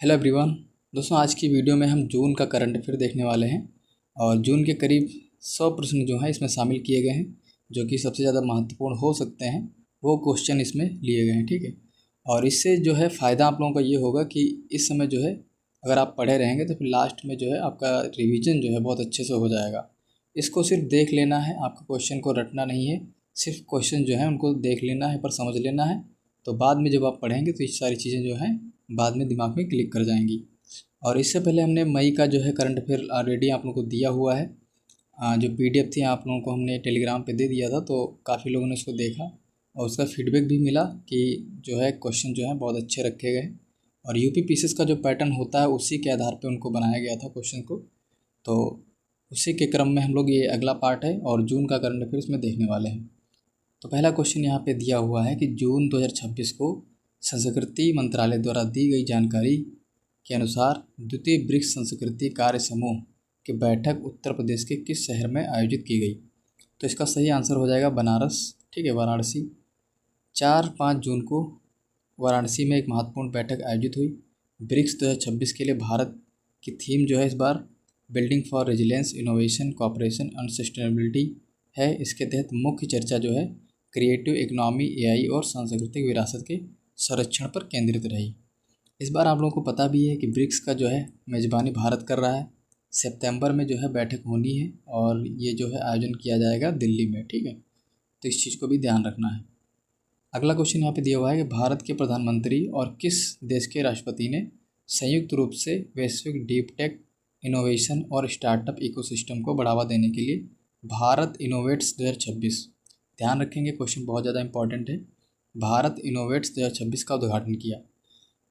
Hello everyone. दोस्तों, आज की वीडियो में हम जून का करंट अफेयर देखने वाले हैं और जून के करीब 100 प्रश्न जो हैं इसमें शामिल किए गए हैं, जो कि सबसे ज़्यादा महत्वपूर्ण हो सकते हैं वो क्वेश्चन इसमें लिए गए हैं। ठीक है। और इससे जो है फ़ायदा आप लोगों का ये होगा कि इस समय जो है अगर आप पढ़े रहेंगे तो फिर लास्ट में जो है आपका रिविज़न जो है बहुत अच्छे से हो जाएगा। इसको सिर्फ देख लेना है, आपको क्वेश्चन को रटना नहीं है। सिर्फ क्वेश्चन जो है उनको देख लेना है, पर समझ लेना है। तो बाद में जब आप पढ़ेंगे तो ये सारी चीज़ें जो हैं बाद में दिमाग में क्लिक कर जाएंगी। और इससे पहले हमने मई का जो है करंट अफेयर ऑलरेडी आप लोगों को दिया हुआ है। जो पीडीएफ थी आप लोगों को हमने टेलीग्राम पे दे दिया था, तो काफ़ी लोगों ने उसको देखा और उसका फीडबैक भी मिला कि जो है क्वेश्चन जो है बहुत अच्छे रखे गए। और यूपी पीसीएस का जो पैटर्न होता है उसी के आधार पे उनको बनाया गया था क्वेश्चन को। तो उसी के क्रम में हम लोग ये अगला पार्ट है और जून का करंट अफेयर इसमें देखने वाले हैं। तो पहला क्वेश्चन यहाँ पे दिया हुआ है कि जून 2026 को संस्कृति मंत्रालय द्वारा दी गई जानकारी के अनुसार द्वितीय ब्रिक्स संस्कृति कार्य समूह की बैठक उत्तर प्रदेश के किस शहर में आयोजित की गई। तो इसका सही आंसर हो जाएगा बनारस। ठीक है, वाराणसी। 4-5 जून को वाराणसी में एक महत्वपूर्ण बैठक आयोजित हुई। ब्रिक्स 2026 के लिए भारत की थीम जो है इस बार building for resilience, innovation, cooperation and sustainability है। इसके तहत मुख्य चर्चा जो है क्रिएटिव इकोनॉमी, एआई और सांस्कृतिक विरासत के संरक्षण पर केंद्रित रही। इस बार आप लोगों को पता भी है कि ब्रिक्स का जो है मेज़बानी भारत कर रहा है। सितंबर में जो है बैठक होनी है और ये जो है आयोजन किया जाएगा दिल्ली में। ठीक है, तो इस चीज़ को भी ध्यान रखना है। अगला क्वेश्चन यहाँ पे दिया हुआ है कि भारत के प्रधानमंत्री और किस देश के राष्ट्रपति ने संयुक्त रूप से वैश्विक डीप टेक इनोवेशन और स्टार्टअप इकोसिस्टम को बढ़ावा देने के लिए भारत इनोवेट्स 2026, ध्यान रखेंगे क्वेश्चन बहुत ज़्यादा इंपॉर्टेंट है, भारत इनोवेट्स 2026 का उद्घाटन किया।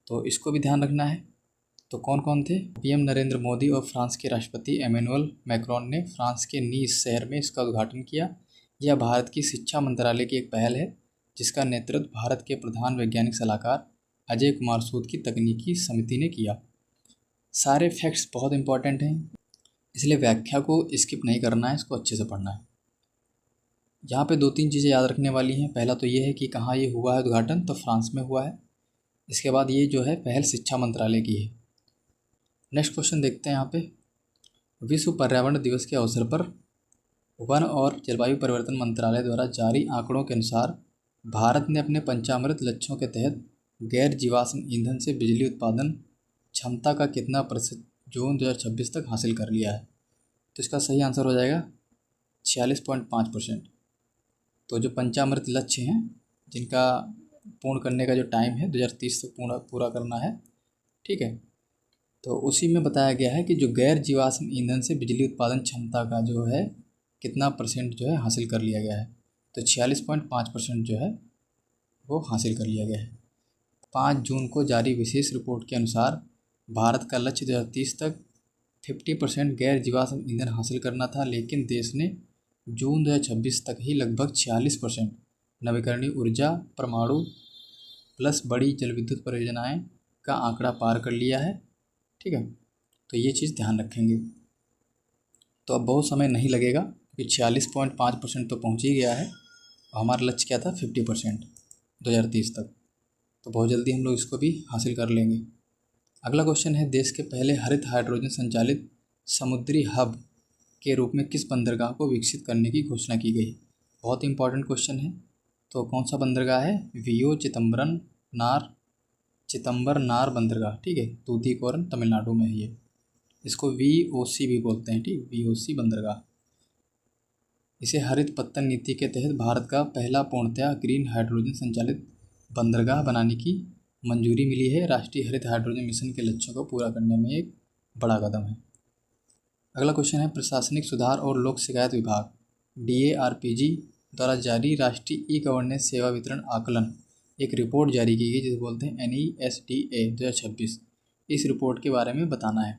तो इसको भी ध्यान रखना है। तो कौन कौन थे? पीएम नरेंद्र मोदी और फ्रांस के राष्ट्रपति एमेनुअल मैक्रोन ने फ्रांस के नीस शहर में इसका उद्घाटन किया। यह भारत की शिक्षा मंत्रालय की एक पहल है जिसका नेतृत्व भारत के प्रधान वैज्ञानिक सलाहकार अजय कुमार सूद की तकनीकी समिति ने किया। सारे फैक्ट्स बहुत इंपॉर्टेंट हैं, इसलिए व्याख्या को स्किप नहीं करना है, इसको अच्छे से पढ़ना है। यहाँ पे 2-3 चीज़ें याद रखने वाली हैं। पहला तो ये है कि कहाँ ये हुआ है उद्घाटन, तो फ्रांस में हुआ है। इसके बाद ये जो है पहल शिक्षा मंत्रालय की है। नेक्स्ट क्वेश्चन देखते हैं यहाँ पे। विश्व पर्यावरण दिवस के अवसर पर वन और जलवायु परिवर्तन मंत्रालय द्वारा जारी आंकड़ों के अनुसार भारत ने अपने पंचामृत लक्ष्यों के तहत गैर जीवाश्म ईंधन से बिजली उत्पादन क्षमता का कितना प्रतिशत जून 2026 तक हासिल कर लिया है। तो इसका सही आंसर हो जाएगा 46.5%। तो जो पंचामृत लक्ष्य हैं जिनका पूर्ण करने का जो टाइम है 2030 तक पूरा करना है। ठीक है, तो उसी में बताया गया है कि जो गैर जीवाश्म ईंधन से बिजली उत्पादन क्षमता का जो है कितना परसेंट जो है हासिल कर लिया गया है। तो 46.5% जो है वो हासिल कर लिया गया है। 5 जून को जारी विशेष रिपोर्ट के अनुसार भारत का लक्ष्य 2030 तक 50% गैर जीवाश्म ईंधन हासिल करना था, लेकिन देश ने जून 2026 तक ही लगभग 46% नवीकरणीय ऊर्जा, परमाणु प्लस बड़ी जल विद्युत परियोजनाएँ का आंकड़ा पार कर लिया है। ठीक है, तो ये चीज़ ध्यान रखेंगे। तो अब बहुत समय नहीं लगेगा क्योंकि 46.5% तो पहुँच ही गया है और हमारा लक्ष्य क्या था 50% 2030 तक। तो बहुत जल्दी हम लोग इसको भी हासिल कर लेंगे। अगला क्वेश्चन है, देश के पहले हरित हाइड्रोजन संचालित समुद्री हब के रूप में किस बंदरगाह को विकसित करने की घोषणा की गई। बहुत इंपॉर्टेंट क्वेश्चन है। तो कौन सा बंदरगाह है? वीओ चिदम्बरनार बंदरगाह। ठीक है, तूतीकोरन तमिलनाडु में है ये। इसको वीओसी भी बोलते हैं। ठीक, वीओसी बंदरगाह। इसे हरित पत्तन नीति के तहत भारत का पहला पूर्णतया ग्रीन हाइड्रोजन संचालित बंदरगाह बनाने की मंजूरी मिली है। राष्ट्रीय हरित हाइड्रोजन मिशन के लक्ष्यों को पूरा करने में एक बड़ा कदम है। अगला क्वेश्चन है, प्रशासनिक सुधार और लोक शिकायत विभाग DARPG द्वारा जारी राष्ट्रीय ई गवर्नेंस सेवा वितरण आकलन एक रिपोर्ट जारी की गई जिसे बोलते हैं NESDA 2026। इस रिपोर्ट के बारे में बताना है।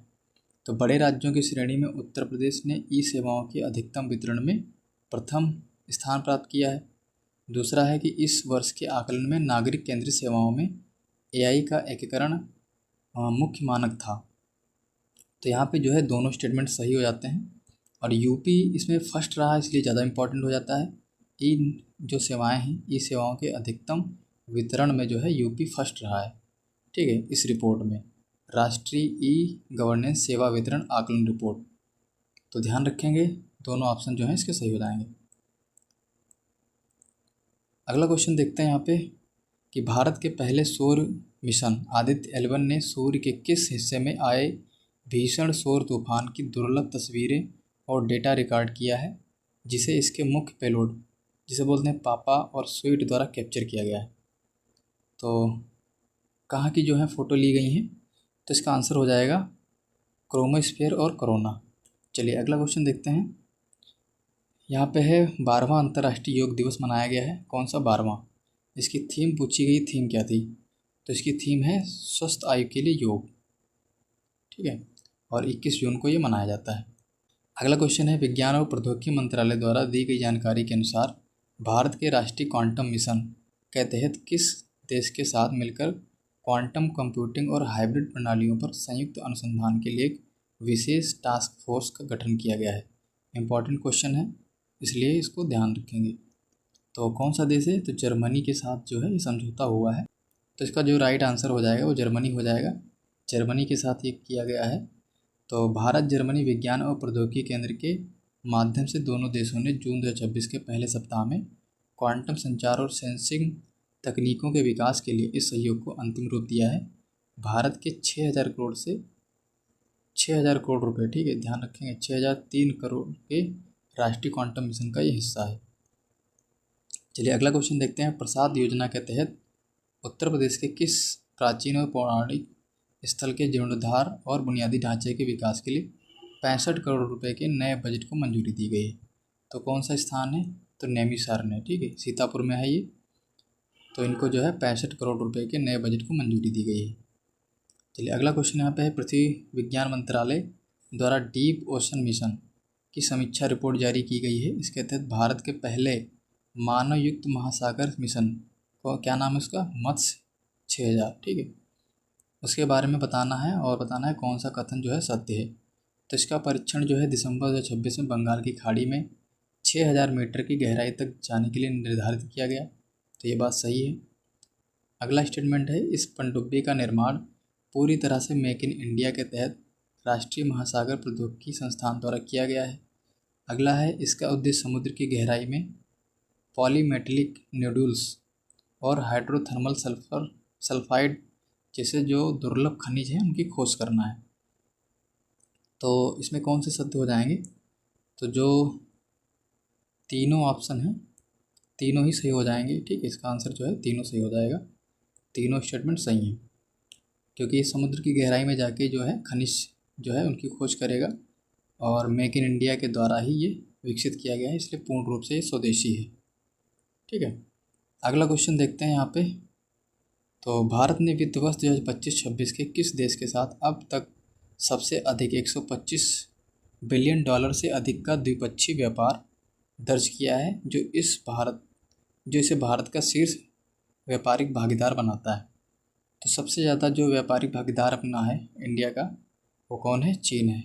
तो बड़े राज्यों की श्रेणी में उत्तर प्रदेश ने ई सेवाओं के अधिकतम वितरण में प्रथम स्थान प्राप्त किया है। दूसरा है कि इस वर्ष के आकलन में नागरिक केंद्रित सेवाओं में AI का एकीकरण मुख्य मानक था। तो यहाँ पे जो है दोनों स्टेटमेंट सही हो जाते हैं और यूपी इसमें फर्स्ट रहा, इसलिए ज़्यादा इम्पोर्टेंट हो जाता है। इन जो सेवाएं हैं, ई सेवाओं के अधिकतम वितरण में जो है यूपी फर्स्ट रहा है। ठीक है, इस रिपोर्ट में राष्ट्रीय ई गवर्नेंस सेवा वितरण आकलन रिपोर्ट। तो ध्यान रखेंगे दोनों ऑप्शन जो हैं इसके सही हो जाएंगे। अगला क्वेश्चन देखते हैं यहाँ पे कि भारत के पहले सौर मिशन आदित्य L1 ने सूर्य के किस हिस्से में आए भीषण सौर तूफान की दुर्लभ तस्वीरें और डेटा रिकॉर्ड किया है, जिसे इसके मुख्य पेलोड जिसे बोलते हैं पापा और स्वीट द्वारा कैप्चर किया गया है। तो कहाँ की जो है फ़ोटो ली गई हैं, तो इसका आंसर हो जाएगा क्रोमोस्फीयर और कोरोना। चलिए अगला क्वेश्चन देखते हैं। यहाँ पे है 12वां अंतर्राष्ट्रीय योग दिवस मनाया गया है। कौन सा 12वां? इसकी थीम पूछी गई, थीम क्या थी? तो इसकी थीम है स्वस्थ आयु के लिए योग, ठीक है, और 21 जून को ये मनाया जाता है। अगला क्वेश्चन है विज्ञान और प्रौद्योगिकी मंत्रालय द्वारा दी गई जानकारी के अनुसार भारत के राष्ट्रीय क्वांटम मिशन के तहत किस देश के साथ मिलकर क्वांटम कंप्यूटिंग और हाइब्रिड प्रणालियों पर संयुक्त अनुसंधान के लिए एक विशेष टास्क फोर्स का गठन किया गया है? इम्पॉर्टेंट क्वेश्चन है, इसलिए इसको ध्यान रखेंगे। तो कौन सा देश है? तो जर्मनी के साथ जो है ये समझौता हुआ है। तो इसका जो राइट आंसर हो जाएगा वो जर्मनी हो जाएगा। जर्मनी के साथ ये किया गया है। तो भारत जर्मनी विज्ञान और प्रौद्योगिकी केंद्र के माध्यम से दोनों देशों ने जून 2026 के पहले सप्ताह में क्वांटम संचार और सेंसिंग तकनीकों के विकास के लिए इस सहयोग को अंतिम रूप दिया है। भारत के 6,000 करोड़ से 6,000 करोड़ रुपए, ठीक है, ध्यान रखेंगे, 6,003 करोड़ के राष्ट्रीय क्वांटम मिशन का ये हिस्सा है। चलिए अगला क्वेश्चन देखते हैं। प्रसाद योजना के तहत उत्तर प्रदेश के किस प्राचीन और पौराणिक स्थल के जीर्णोद्धार और बुनियादी ढांचे के विकास के लिए 65 करोड़ रुपए के नए बजट को मंजूरी दी गई है? तो कौन सा स्थान है? तो नैमिषारण्य, ठीक है, सीतापुर में है ये। तो इनको जो है 65 करोड़ रुपए के नए बजट को मंजूरी दी गई है। चलिए अगला क्वेश्चन यहाँ पे है पृथ्वी विज्ञान मंत्रालय द्वारा डीप ओशन मिशन की समीक्षा रिपोर्ट जारी की गई है। इसके तहत भारत के पहले मानव युक्त महासागर मिशन को क्या नाम है उसका? मत्स्य 6000, ठीक है, उसके बारे में बताना है और बताना है कौन सा कथन जो है सत्य है। तो इसका परीक्षण जो है दिसंबर 2026 में बंगाल की खाड़ी में 6000 मीटर की गहराई तक जाने के लिए निर्धारित किया गया। तो ये बात सही है। अगला स्टेटमेंट है इस पनडुब्बी का निर्माण पूरी तरह से मेक इन इंडिया के तहत राष्ट्रीय महासागर प्रौद्योगिकी संस्थान द्वारा किया गया है। अगला है इसका उद्देश्य समुद्र की गहराई में पॉलीमेटेलिक नोड्यूल्स और हाइड्रोथर्मल सल्फाइड जैसे जो दुर्लभ खनिज हैं उनकी खोज करना है। तो इसमें कौन से सत्य हो जाएंगे? तो जो तीनों ऑप्शन हैं तीनों ही सही हो जाएंगे, ठीक है, इसका आंसर जो है तीनों सही हो जाएगा। तीनों स्टेटमेंट सही हैं क्योंकि ये समुद्र की गहराई में जाके जो है खनिज जो है उनकी खोज करेगा और मेक इन इंडिया के द्वारा ही ये विकसित किया गया है, इसलिए पूर्ण रूप से ये स्वदेशी है, ठीक है। अगला क्वेश्चन देखते हैं यहाँ पे। तो भारत ने वित्त वर्ष 2025-26 के किस देश के साथ अब तक सबसे अधिक 125 बिलियन डॉलर से अधिक का द्विपक्षीय व्यापार दर्ज किया है, जो इसे भारत का शीर्ष व्यापारिक भागीदार बनाता है? तो सबसे ज़्यादा जो व्यापारिक भागीदार अपना है इंडिया का वो कौन है? चीन है,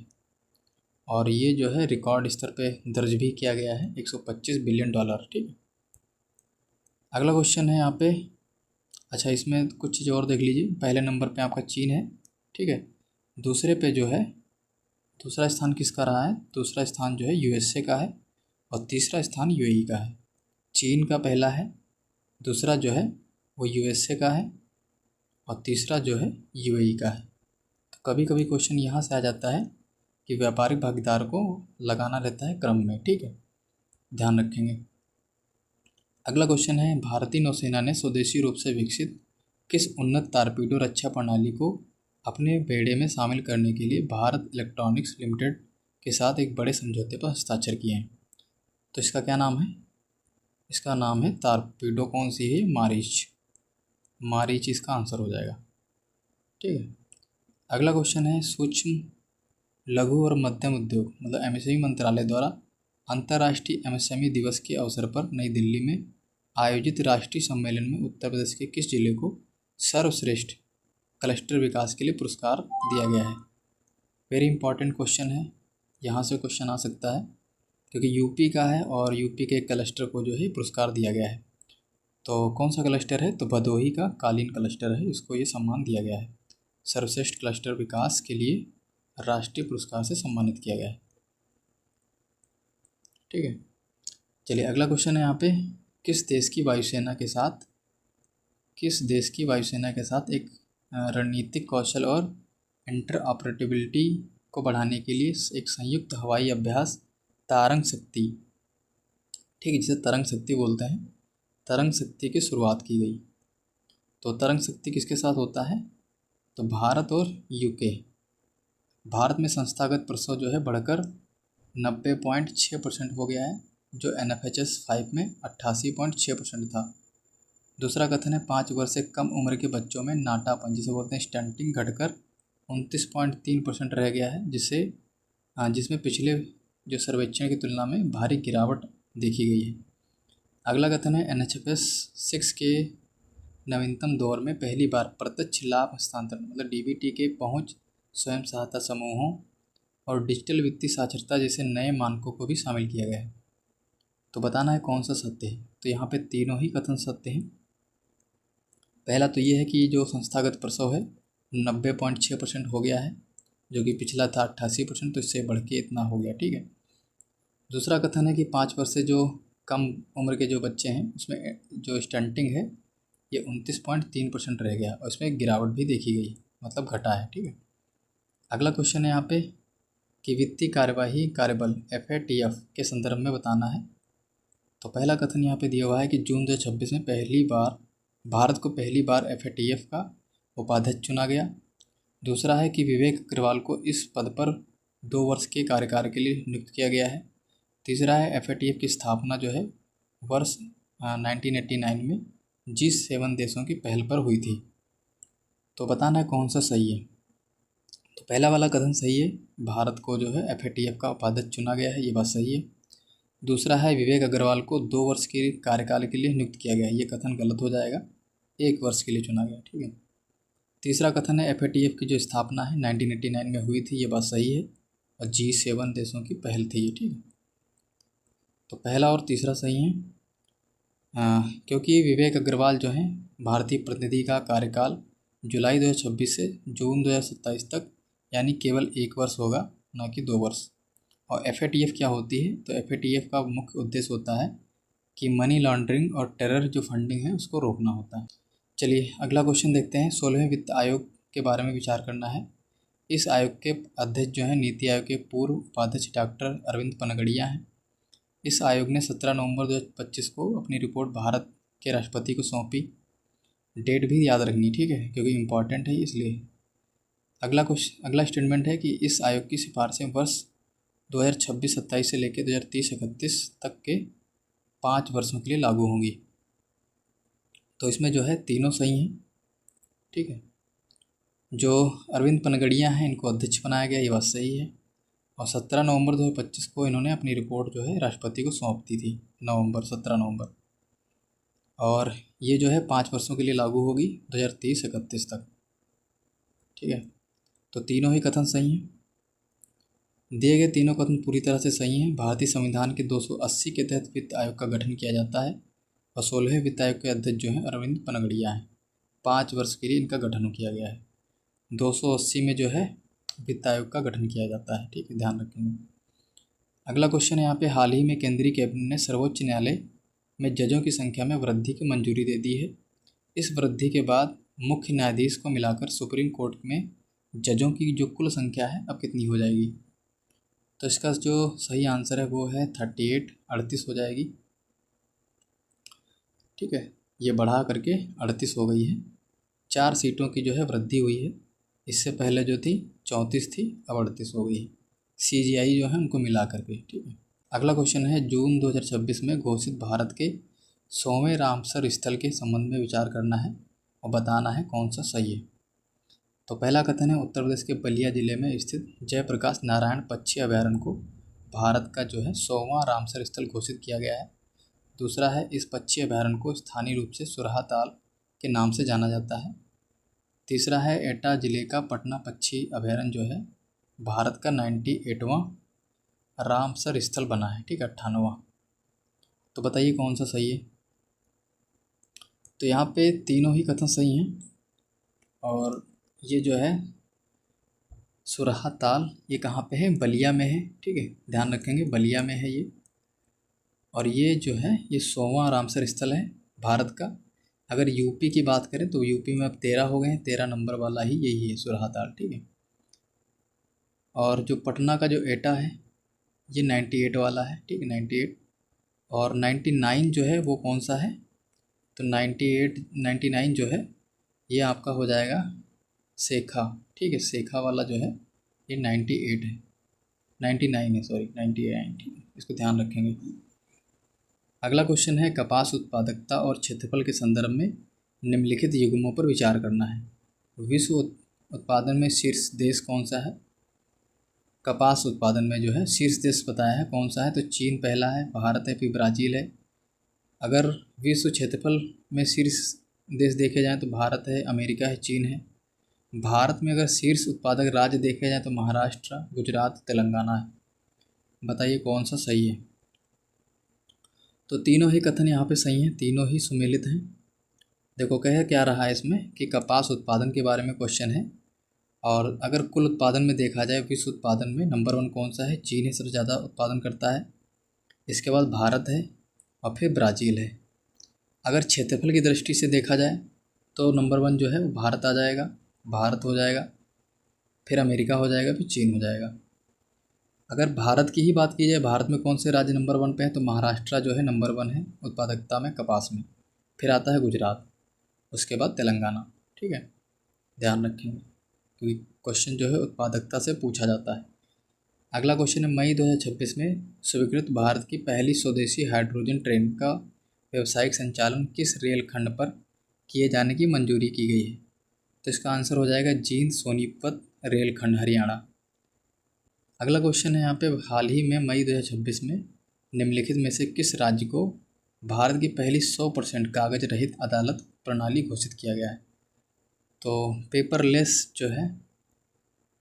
और ये जो है रिकॉर्ड स्तर पे दर्ज भी किया गया है 125 बिलियन डॉलर, ठीक है। अगला क्वेश्चन है यहाँ पे, अच्छा इसमें कुछ चीज़ और देख लीजिए। पहले नंबर पे आपका चीन है, ठीक है, दूसरे पे जो है दूसरा स्थान किसका रहा है? दूसरा स्थान जो है यूएसए का है और तीसरा स्थान यूएई का है। चीन का पहला है, दूसरा जो है वो यूएसए का है और तीसरा जो है यूएई का है। तो कभी कभी क्वेश्चन यहाँ से आ जाता है कि व्यापारिक भागीदार को लगाना रहता है क्रम में, ठीक है, ध्यान रखेंगे। अगला क्वेश्चन है भारतीय नौसेना ने स्वदेशी रूप से विकसित किस उन्नत टारपीडो रक्षा प्रणाली को अपने बेड़े में शामिल करने के लिए भारत इलेक्ट्रॉनिक्स लिमिटेड के साथ एक बड़े समझौते पर हस्ताक्षर किए हैं? तो इसका क्या नाम है? इसका नाम है टारपीडो। कौन सी है? मारीच इसका आंसर हो जाएगा, ठीक है। अगला क्वेश्चन है सूक्ष्म लघु और मध्यम उद्योग मतलब एमएसएमई मंत्रालय द्वारा अंतर्राष्ट्रीय एमएसएमई दिवस के अवसर पर नई दिल्ली में आयोजित राष्ट्रीय सम्मेलन में उत्तर प्रदेश के किस जिले को सर्वश्रेष्ठ क्लस्टर विकास के लिए पुरस्कार दिया गया है? वेरी इंपॉर्टेंट क्वेश्चन है, यहाँ से क्वेश्चन आ सकता है क्योंकि यूपी का है और यूपी के क्लस्टर को जो है पुरस्कार दिया गया है। तो कौन सा क्लस्टर है? तो भदोही का कालीन क्लस्टर है, इसको ये सम्मान दिया गया है। सर्वश्रेष्ठ क्लस्टर विकास के लिए राष्ट्रीय पुरस्कार से सम्मानित किया गया है। ठीक है, चलिए अगला क्वेश्चन है यहाँ पे, किस देश की वायुसेना के साथ एक रणनीतिक कौशल और इंटरऑपरेबिलिटी को बढ़ाने के लिए एक संयुक्त हवाई अभ्यास तरंग शक्ति, ठीक है, जिसे तरंग शक्ति बोलते हैं, तरंग शक्ति की शुरुआत की गई। तो तरंग शक्ति किसके साथ होता है? तो भारत और यूके। भारत में संस्थागत प्रसव जो है बढ़कर 90.6% हो गया है, जो NFHS 5 में 88.6% था। दूसरा कथन है 5 वर्ष से कम उम्र के बच्चों में नाटापन, जिसे बोलते हैं स्टंटिंग, घटकर 29.3% रह गया है, जिसमें पिछले जो सर्वेक्षण की तुलना में भारी गिरावट देखी गई है। अगला कथन है NHFS 6 के नवीनतम दौर में पहली बार प्रत्यक्ष लाभ हस्तांतरण मतलब DBT के पहुंच, स्वयं सहायता समूहों और डिजिटल वित्तीय साक्षरता जैसे नए मानकों को भी शामिल किया गया है। तो बताना है कौन सा सत्य है। तो यहाँ पे तीनों ही कथन सत्य हैं। पहला तो ये है कि जो संस्थागत प्रसव है 90.6% हो गया है, जो कि पिछला था 88%, तो इससे बढ़ के इतना हो गया। ठीक है। दूसरा कथन है कि 5 वर्ष से जो कम उम्र के जो बच्चे हैं उसमें जो स्टंटिंग है ये 29.3% रह गया और इसमें गिरावट भी देखी गई, मतलब घटा है। ठीक है। अगला क्वेश्चन है यहाँ पे कि वित्तीय कार्यवाही कार्यबल FATF के संदर्भ में बताना है। तो पहला कथन यहाँ पे दिया हुआ है कि जून 2026 में भारत को पहली बार FATF का उपाध्यक्ष चुना गया। दूसरा है कि विवेक अग्रवाल को इस पद पर 2 वर्ष के कार्यकाल के लिए नियुक्त किया गया है। तीसरा है FATF की स्थापना जो है वर्ष 1989 में G7 देशों की पहल पर हुई थी। तो बताना है कौन सा सही है। तो पहला वाला कथन सही है, भारत को जो है FATF का उपाध्यक्ष चुना गया है, ये बात सही है। दूसरा है विवेक अग्रवाल को 2 वर्ष के कार्यकाल के लिए नियुक्त किया गया है, ये कथन गलत हो जाएगा, 1 वर्ष के लिए चुना गया। ठीक है। तीसरा कथन है FATF की जो स्थापना है 1989 में हुई थी, ये बात सही है और G7 देशों की पहल थी ये। ठीक है। तो पहला और तीसरा सही है। क्योंकि विवेक अग्रवाल जो हैं भारतीय प्रतिनिधि का कार्यकाल जुलाई 2026 से जून 2027 तक, यानी केवल 1 वर्ष होगा, न कि 2 वर्ष। और FATF क्या होती है? तो FATF का मुख्य उद्देश्य होता है कि मनी लॉन्ड्रिंग और टेरर जो फंडिंग है उसको रोकना होता है। चलिए अगला क्वेश्चन देखते हैं। 16वें वित्त आयोग के बारे में विचार करना है। इस आयोग के अध्यक्ष जो हैं नीति आयोग के पूर्व उपाध्यक्ष डॉक्टर अरविंद पनगड़िया हैं। इस आयोग ने 17 नवंबर 2025 को अपनी रिपोर्ट भारत के राष्ट्रपति को सौंपी। डेट भी याद रखनी, ठीक है, क्योंकि इम्पॉर्टेंट है इसलिए। अगला स्टेटमेंट है कि इस आयोग की सिफारिशें वर्ष 2026-27 से लेकर 2030-31 तक के 5 वर्षों के लिए लागू होंगी। तो इसमें जो है तीनों सही हैं। ठीक है। जो अरविंद पनगड़िया हैं इनको अध्यक्ष बनाया गया, ये बात सही है। और 17 नवंबर 2025 को इन्होंने अपनी रिपोर्ट जो है राष्ट्रपति को सौंप दी थी, 17 नवंबर। और ये जो है 5 वर्षों के लिए लागू होगी 2030-31 तक। ठीक है। तो तीनों ही कथन सही हैं। दिए गए तीनों कथन पूरी तरह से सही हैं। भारतीय संविधान के 280 के तहत वित्त आयोग का गठन किया जाता है और 16वें वित्त आयोग के अध्यक्ष जो हैं अरविंद पनगड़िया हैं। 5 वर्ष के लिए इनका गठन किया गया है। 280 में जो है वित्त आयोग का गठन किया जाता है। ठीक है, ध्यान रखेंगे। अगला क्वेश्चन है यहाँ पे, हाल ही में केंद्रीय कैबिनेट ने सर्वोच्च न्यायालय में जजों की संख्या में वृद्धि की मंजूरी दे दी है। इस वृद्धि के बाद मुख्य न्यायाधीश को मिलाकर सुप्रीम कोर्ट में जजों की जो कुल संख्या है अब कितनी हो जाएगी? तो इसका जो सही आंसर है वो है 38 हो जाएगी। ठीक है, ये बढ़ा करके 38 हो गई है। 4 सीटों की जो है वृद्धि हुई है। इससे पहले जो थी 34 थी, अब 38 हो गई है। CGI जो है उनको मिला करके। ठीक है। अगला क्वेश्चन है, जून 2026 में घोषित भारत के 100वें रामसर स्थल के संबंध में विचार करना है और बताना है कौन सा सही है। तो पहला कथन है, उत्तर प्रदेश के बलिया जिले में स्थित जयप्रकाश नारायण पक्षी अभयारण्य को भारत का जो है 100वां रामसर स्थल घोषित किया गया है। दूसरा है, इस पक्षी अभयारण्य को स्थानीय रूप से सुरहा ताल के नाम से जाना जाता है। तीसरा है, एटा जिले का पटना पक्षी अभयारण्य जो है भारत का 98वां रामसर स्थल बना है। ठीक है, 98वां। तो बताइए कौन सा सही है। तो यहाँ पे तीनों ही कथन सही हैं और ये जो है सुरहा ताल, ये कहाँ पे है? बलिया में है। ठीक है, ध्यान रखेंगे बलिया में है ये। और ये जो है ये 100वां रामसर स्थल है भारत का। अगर यूपी की बात करें तो यूपी में अब 13 हो गए हैं, 13 नंबर वाला ही यही है सुरहा ताल। ठीक है, और जो पटना का जो एटा है ये 98 वाला है। ठीक है, 98। और 99 जो है वो कौन सा है? तो 98 99 जो है ये आपका हो जाएगा सेखा। ठीक है, सेखा वाला जो है ये 98 है, 99 है, सॉरी 99। ठीक है, इसको ध्यान रखेंगे। अगला क्वेश्चन है कपास उत्पादकता और क्षेत्रफल के संदर्भ में निम्नलिखित युग्मों पर विचार करना है। विश्व उत्पादन में शीर्ष देश कौन सा है? कपास उत्पादन में जो है शीर्ष देश बताया है कौन सा है? तो चीन पहला है, भारत है, फिर ब्राज़ील है। अगर विश्व क्षेत्रफल में शीर्ष देश देखे जाएँ तो भारत है, अमेरिका है, चीन है। भारत में अगर शीर्ष उत्पादक राज्य देखे जाए तो महाराष्ट्र, गुजरात, तेलंगाना है। बताइए कौन सा सही है? तो तीनों ही कथन यहाँ पे सही हैं, तीनों ही सुमेलित हैं। देखो कह क्या रहा है इसमें कि कपास उत्पादन के बारे में क्वेश्चन है, और अगर कुल उत्पादन में देखा जाए विश्व उत्पादन में नंबर 1 कौन सा है? चीन ही सबसे ज़्यादा उत्पादन करता है, इसके बाद भारत है और फिर ब्राज़ील है। अगर क्षेत्रफल की दृष्टि से देखा जाए तो नंबर 1 जो है वो भारत आ जाएगा, भारत हो जाएगा, फिर अमेरिका हो जाएगा, फिर चीन हो जाएगा। अगर भारत की ही बात की जाए, भारत में कौन से राज्य नंबर 1 पे है? तो महाराष्ट्र जो है नंबर 1 है उत्पादकता में कपास में, फिर आता है गुजरात, उसके बाद तेलंगाना। ठीक है, ध्यान रखेंगे क्योंकि क्वेश्चन जो है उत्पादकता से पूछा जाता है। अगला क्वेश्चन है मई 2026 में स्वीकृत भारत की पहली स्वदेशी हाइड्रोजन ट्रेन का व्यावसायिक संचालन किस रेल खंड पर किए जाने की मंजूरी की गई है? तो इसका आंसर हो जाएगा जींद सोनीपत रेलखंड, हरियाणा। अगला क्वेश्चन है यहाँ पे हाल ही में मई 2026 में निम्नलिखित में से किस राज्य को भारत की पहली 100% कागज रहित अदालत प्रणाली घोषित किया गया है? तो पेपरलेस जो है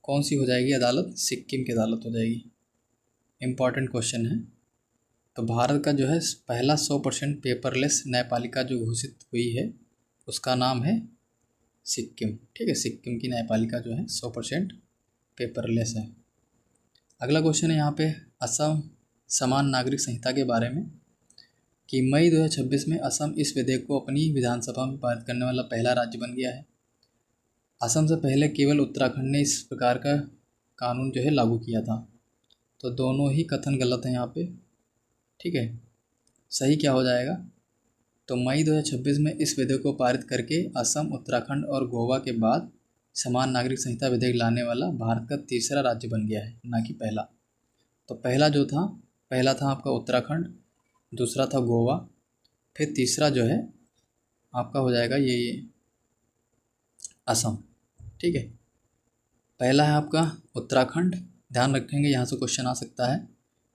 कौन सी हो जाएगी अदालत? सिक्किम की अदालत हो जाएगी। इम्पॉर्टेंट क्वेश्चन है। तो भारत का जो है पहला 100% पेपरलेस न्यायपालिका जो घोषित हुई है उसका नाम है सिक्किम। ठीक है, सिक्किम की न्यायपालिका जो है 100% पेपरलेस है। अगला क्वेश्चन है यहाँ पे असम समान नागरिक संहिता के बारे में कि मई 2026 में असम इस विधेयक को अपनी विधानसभा में पारित करने वाला पहला राज्य बन गया है। असम से पहले केवल उत्तराखंड ने इस प्रकार का कानून जो है लागू किया था। तो दोनों ही कथन गलत हैं यहाँ पे। ठीक है, सही क्या हो जाएगा? तो मई 2026 में इस विधेयक को पारित करके असम, उत्तराखंड और गोवा के बाद समान नागरिक संहिता विधेयक लाने वाला भारत का तीसरा राज्य बन गया है, ना कि पहला। तो पहला था आपका उत्तराखंड, दूसरा था गोवा, फिर तीसरा जो है आपका हो जाएगा ये असम। ठीक है, पहला है आपका उत्तराखंड, ध्यान रखेंगे यहाँ से क्वेश्चन आ सकता है।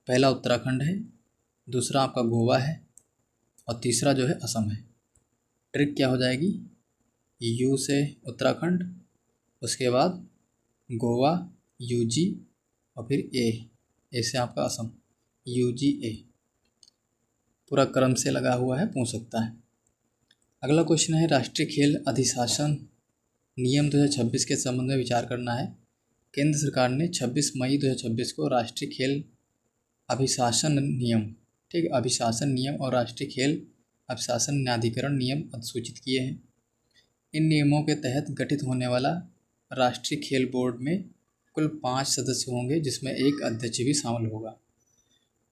पहला उत्तराखंड है, दूसरा आपका गोवा है और तीसरा जो है असम है। ट्रिक क्या हो जाएगी? यू से उत्तराखंड, उसके बाद गोवा, यूजी और फिर ए से आपका असम, UGA पूरा क्रम से लगा हुआ है, पूछ सकता है। अगला क्वेश्चन है राष्ट्रीय खेल अधिशासन नियम 2026 के संबंध में विचार करना है। केंद्र सरकार ने 26 मई 2026 को राष्ट्रीय खेल अभिशासन नियम, ठीक है, अभिशासन नियम और राष्ट्रीय खेल अभिशासन न्यायाधिकरण नियम अधिसूचित किए हैं। इन नियमों के तहत गठित होने वाला राष्ट्रीय खेल बोर्ड में कुल 5 सदस्य होंगे जिसमें एक अध्यक्ष भी शामिल होगा।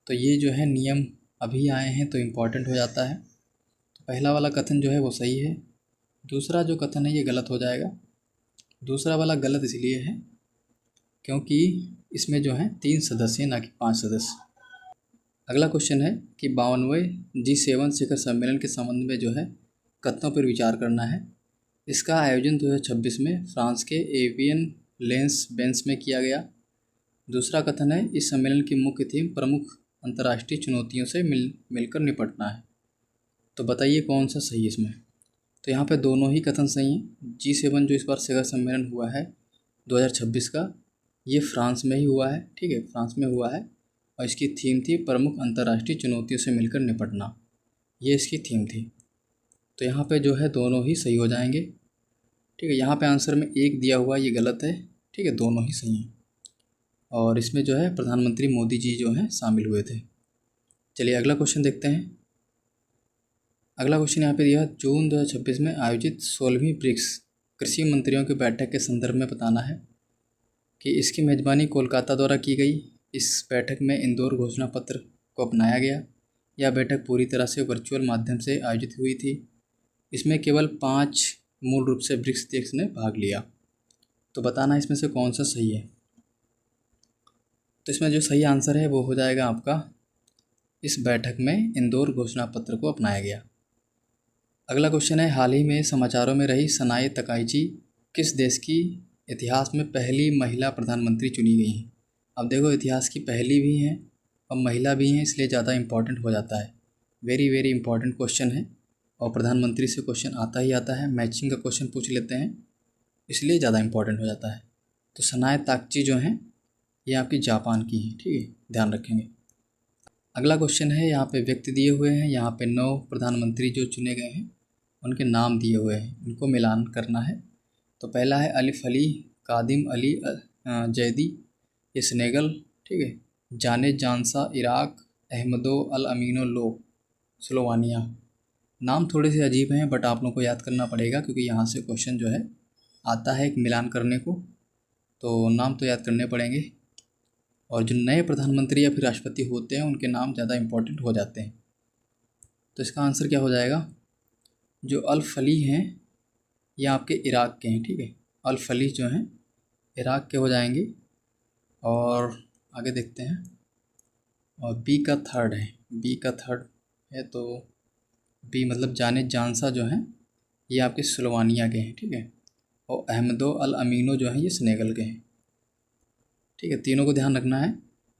तो ये जो है नियम अभी आए हैं तो इम्पॉर्टेंट हो जाता है। तो पहला वाला कथन जो है वो सही है, दूसरा जो कथन है ये गलत हो जाएगा। दूसरा वाला गलत इसलिए है क्योंकि इसमें जो है 3 सदस्य ना कि 5 सदस्य। अगला क्वेश्चन है कि 52वें G7 शिखर सम्मेलन के संबंध में जो है कथनों पर विचार करना है। इसका आयोजन 2026 में फ्रांस के एवियन लेंस बेंस में किया गया। दूसरा कथन है इस सम्मेलन की मुख्य थीम प्रमुख अंतर्राष्ट्रीय चुनौतियों से मिलकर निपटना है। तो बताइए कौन सा सही है इसमें? तो यहाँ पे दोनों ही कथन सही हैं। G7 जो इस बार शिखर सम्मेलन हुआ है 2026 का, ये फ्रांस में ही हुआ है। ठीक है, फ्रांस में हुआ है और इसकी थीम थी प्रमुख अंतर्राष्ट्रीय चुनौतियों से मिलकर निपटना, ये इसकी थीम थी। तो यहाँ पे जो है दोनों ही सही हो जाएंगे। ठीक है, यहाँ पे आंसर में एक दिया हुआ ये गलत है। ठीक है, दोनों ही सही हैं। और इसमें जो है प्रधानमंत्री मोदी जी जो हैं शामिल हुए थे। चलिए अगला क्वेश्चन देखते हैं। अगला क्वेश्चन यहाँ पे दिया, जून 2026 में आयोजित 16वीं ब्रिक्स कृषि मंत्रियों की बैठक के संदर्भ में बताना है कि इसकी मेज़बानी कोलकाता द्वारा की गई। इस बैठक में इंदौर घोषणा पत्र को अपनाया गया। यह बैठक पूरी तरह से वर्चुअल माध्यम से आयोजित हुई थी। इसमें केवल 5 मूल रूप से ब्रिक्स देश ने भाग लिया। तो बताना इसमें से कौन सा सही है। तो इसमें जो सही आंसर है वो हो जाएगा आपका, इस बैठक में इंदौर घोषणा पत्र को अपनाया गया। अगला क्वेश्चन है, हाल ही में समाचारों में रही सनाए तकाईची किस देश की इतिहास में पहली महिला प्रधानमंत्री चुनी गई हैं। अब देखो, इतिहास की पहली भी हैं और महिला भी हैं, इसलिए ज़्यादा इम्पॉर्टेंट हो जाता है। वेरी वेरी इंपॉर्टेंट क्वेश्चन है और प्रधानमंत्री से क्वेश्चन आता ही आता है। मैचिंग का क्वेश्चन पूछ लेते हैं, इसलिए ज़्यादा इंपॉर्टेंट हो जाता है। तो सनाए ताकची जो हैं ये आपकी जापान की हैं। ठीक है, ध्यान रखेंगे। अगला क्वेश्चन है, यहाँ पे व्यक्ति दिए हुए हैं, यहाँ पे 9 प्रधानमंत्री जो चुने गए हैं उनके नाम दिए हुए हैं, इनको मिलान करना है। तो पहला है अलिफ अली कादिम अली जैदी, ये सेनेगल। ठीक है, जाने जानसा इराक, अहमदो अल अमीनो लो स्लोवानिया। नाम थोड़े से अजीब हैं बट आप लोगों को याद करना पड़ेगा क्योंकि यहाँ से क्वेश्चन जो है आता है एक मिलान करने को, तो नाम तो याद करने पड़ेंगे। और जो नए प्रधानमंत्री या फिर राष्ट्रपति होते हैं उनके नाम ज़्यादा इम्पोर्टेंट हो जाते हैं। तो इसका आंसर क्या हो जाएगा, जो अल फली हैं ये आपके इराक के हैं। ठीक है, अल फली जो हैं इराक के हो जाएंगे। और आगे देखते हैं, और बी का थर्ड है, बी का थर्ड है तो बी मतलब जाने जानसा जो हैं ये आपके स्लोवानिया के हैं। ठीक है, और अहमदो अल अमीनो जो हैं ये सेनेगल के हैं। ठीक है, तीनों को ध्यान रखना है।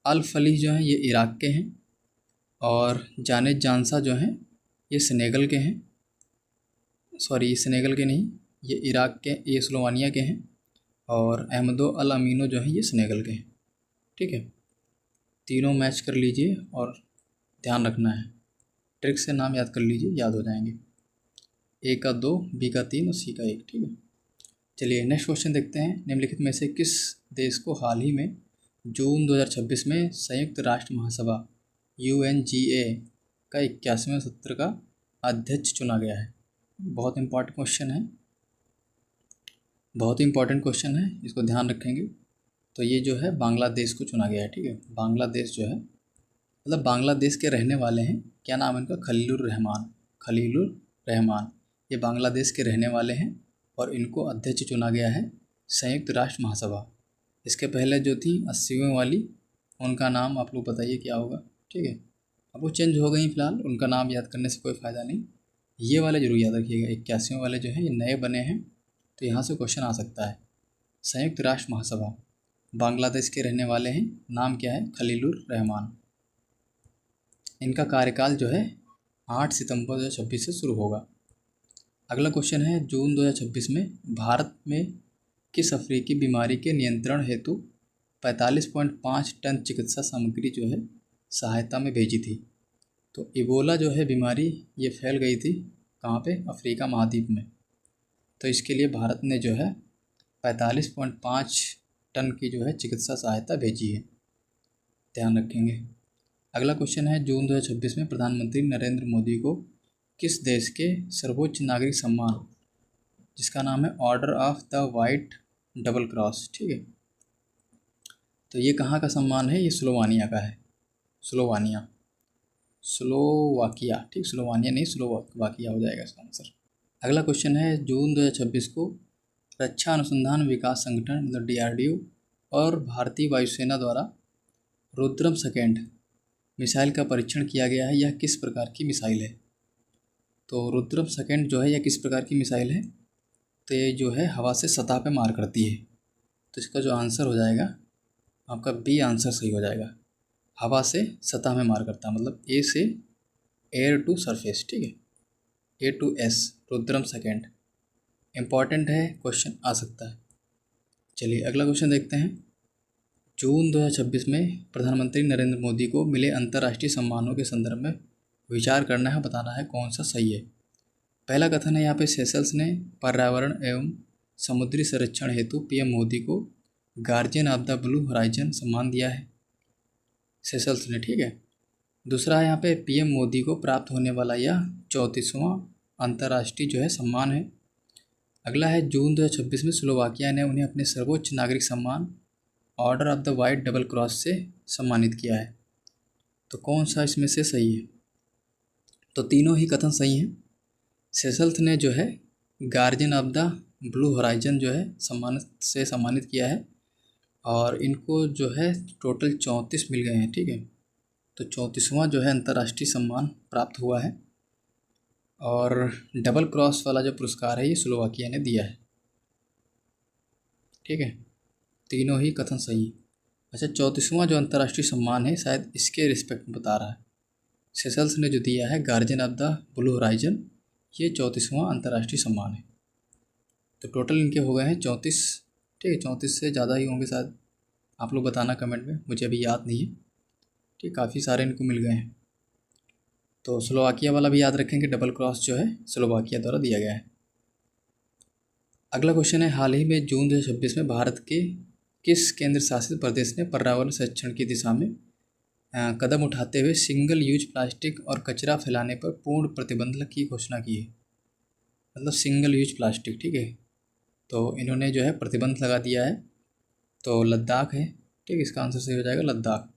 अल फली जो हैं ये इराक के हैं और जाने जानसा जो हैं ये सेनेगल के हैं। सॉरी, ये सेनेगल के नहीं, ये इराक के, ये स्लोवानिया के हैं। और अहमदो अल अमीनो जो हैं ये सेनेगल के हैं। ठीक है, तीनों मैच कर लीजिए और ध्यान रखना है, ट्रिक से नाम याद कर लीजिए, याद हो जाएंगे। ए का 2, बी का 3 और सी का 1। ठीक है, चलिए नेक्स्ट क्वेश्चन देखते हैं। निम्नलिखित में से किस देश को हाल ही में जून 2026 में संयुक्त राष्ट्र महासभा UNGA का 81वें सत्र का अध्यक्ष चुना गया है। बहुत इंपॉर्टेंट क्वेश्चन है, बहुत ही इंपॉर्टेंट क्वेश्चन है, इसको ध्यान रखेंगे। तो ये जो है बांग्लादेश को चुना गया है। ठीक है, बांग्लादेश जो है मतलब बांग्लादेश के रहने वाले हैं। क्या नाम है इनका, खलीलुर रहमान। खलीलुर रहमान ये बांग्लादेश के रहने वाले हैं और इनको अध्यक्ष चुना गया है संयुक्त राष्ट्र महासभा। इसके पहले जो थी 80वें वाली, उनका नाम आप लोग बताइए क्या होगा। ठीक है, अब वो चेंज हो गई फिलहाल, उनका नाम याद करने से कोई फ़ायदा नहीं। ये वाले जरूर याद रखिएगा, 81वें वाले जो है ये नए बने हैं तो यहाँ से क्वेश्चन आ सकता है। संयुक्त राष्ट्र महासभा, बांग्लादेश के रहने वाले हैं, नाम क्या है, खलीलुर रहमान। इनका कार्यकाल जो है 8 सितंबर 2026 से शुरू होगा। अगला क्वेश्चन है, जून 2026 में भारत में किस अफ्रीकी बीमारी के नियंत्रण हेतु 45.5 टन चिकित्सा सामग्री जो है सहायता में भेजी थी। तो इबोला जो है बीमारी ये फैल गई थी कहाँ पे, अफ्रीका महाद्वीप में। तो इसके लिए भारत ने जो है 45.5 टन की जो है चिकित्सा सहायता भेजी है, ध्यान रखेंगे। अगला क्वेश्चन है, जून 2026 में प्रधानमंत्री नरेंद्र मोदी को किस देश के सर्वोच्च नागरिक सम्मान, जिसका नाम है order of the white double cross, ठीक है, तो ये कहाँ का सम्मान है, ये स्लोवानिया का है। स्लोवानिया, स्लोवाकिया, ठीक, स्लोवानिया नहीं स्लोवाकिया हो जाएगा इसका आंसर। अगला क्वेश्चन है, जून 2026 को रक्षा अनुसंधान विकास संगठन मतलब DRDO और भारतीय वायुसेना द्वारा रुद्रम सेकेंड मिसाइल का परीक्षण किया गया है। यह किस प्रकार की मिसाइल है। तो रुद्रम सेकेंड जो है यह किस प्रकार की मिसाइल है, तो ये जो है हवा से सतह पे मार करती है। तो इसका जो आंसर हो जाएगा आपका बी आंसर सही हो जाएगा। हवा से सतह में मार करता है, मतलब ए से एयर टू सरफेस, ठीक है, A to S, Rudram second. Important है, क्वेश्चन आ सकता है। चलिए अगला क्वेश्चन देखते हैं। जून 2026 में प्रधानमंत्री नरेंद्र मोदी को मिले अंतर्राष्ट्रीय सम्मानों के संदर्भ में विचार करना है, बताना है कौन सा सही है। पहला कथन है यहाँ पे, सेशल्स ने पर्यावरण एवं समुद्री संरक्षण हेतु पीएम मोदी को guardian of the blue horizon सम्मान दिया है? सेशल्स ने, ठीक है। दूसरा है यहाँ पे पीएम मोदी को प्राप्त होने वाला यह 34वां अंतर्राष्ट्रीय जो है सम्मान है। अगला है जून 2026 में स्लोवाकिया ने उन्हें अपने सर्वोच्च नागरिक सम्मान order of the white double cross से सम्मानित किया है। तो कौन सा इसमें से सही है? तो तीनों ही कथन सही हैं। सेशल्स ने जो है guardian of the blue horizon जो है सम्मानित किया है और इनको जो है टोटल 34 मिल गए हैं, ठीक है। तो 34वां जो है अंतर्राष्ट्रीय सम्मान प्राप्त हुआ है और डबल क्रॉस वाला जो पुरस्कार है ये स्लोवाकिया ने दिया है, ठीक है। तीनों ही कथन सही है। अच्छा, 34वां जो अंतर्राष्ट्रीय सम्मान है शायद इसके रिस्पेक्ट में बता रहा है। सेशल्स ने जो दिया है guardian of the blue horizon, ये 34वां अंतर्राष्ट्रीय सम्मान है। तो टोटल इनके हो गए हैं 34, ठीक है। 34 से ज़्यादा ही होंगे शायद, आप लोग बताना कमेंट में, मुझे अभी याद नहीं है, ठीक। काफ़ी सारे इनको मिल गए हैं। तो स्लोवाकिया वाला भी याद रखेंगे, डबल क्रॉस जो है स्लोवाकिया द्वारा दिया गया है। अगला क्वेश्चन है, हाल ही में जून 2026 में भारत के किस केंद्र शासित प्रदेश ने पर्यावरण संरक्षण की दिशा में कदम उठाते हुए सिंगल यूज प्लास्टिक और कचरा फैलाने पर पूर्ण प्रतिबंध की घोषणा की है? मतलब सिंगल यूज प्लास्टिक, ठीक है। तो इन्होंने जो है प्रतिबंध लगा दिया है। तो लद्दाख है, ठीक। इसका आंसर सही हो जाएगा लद्दाख।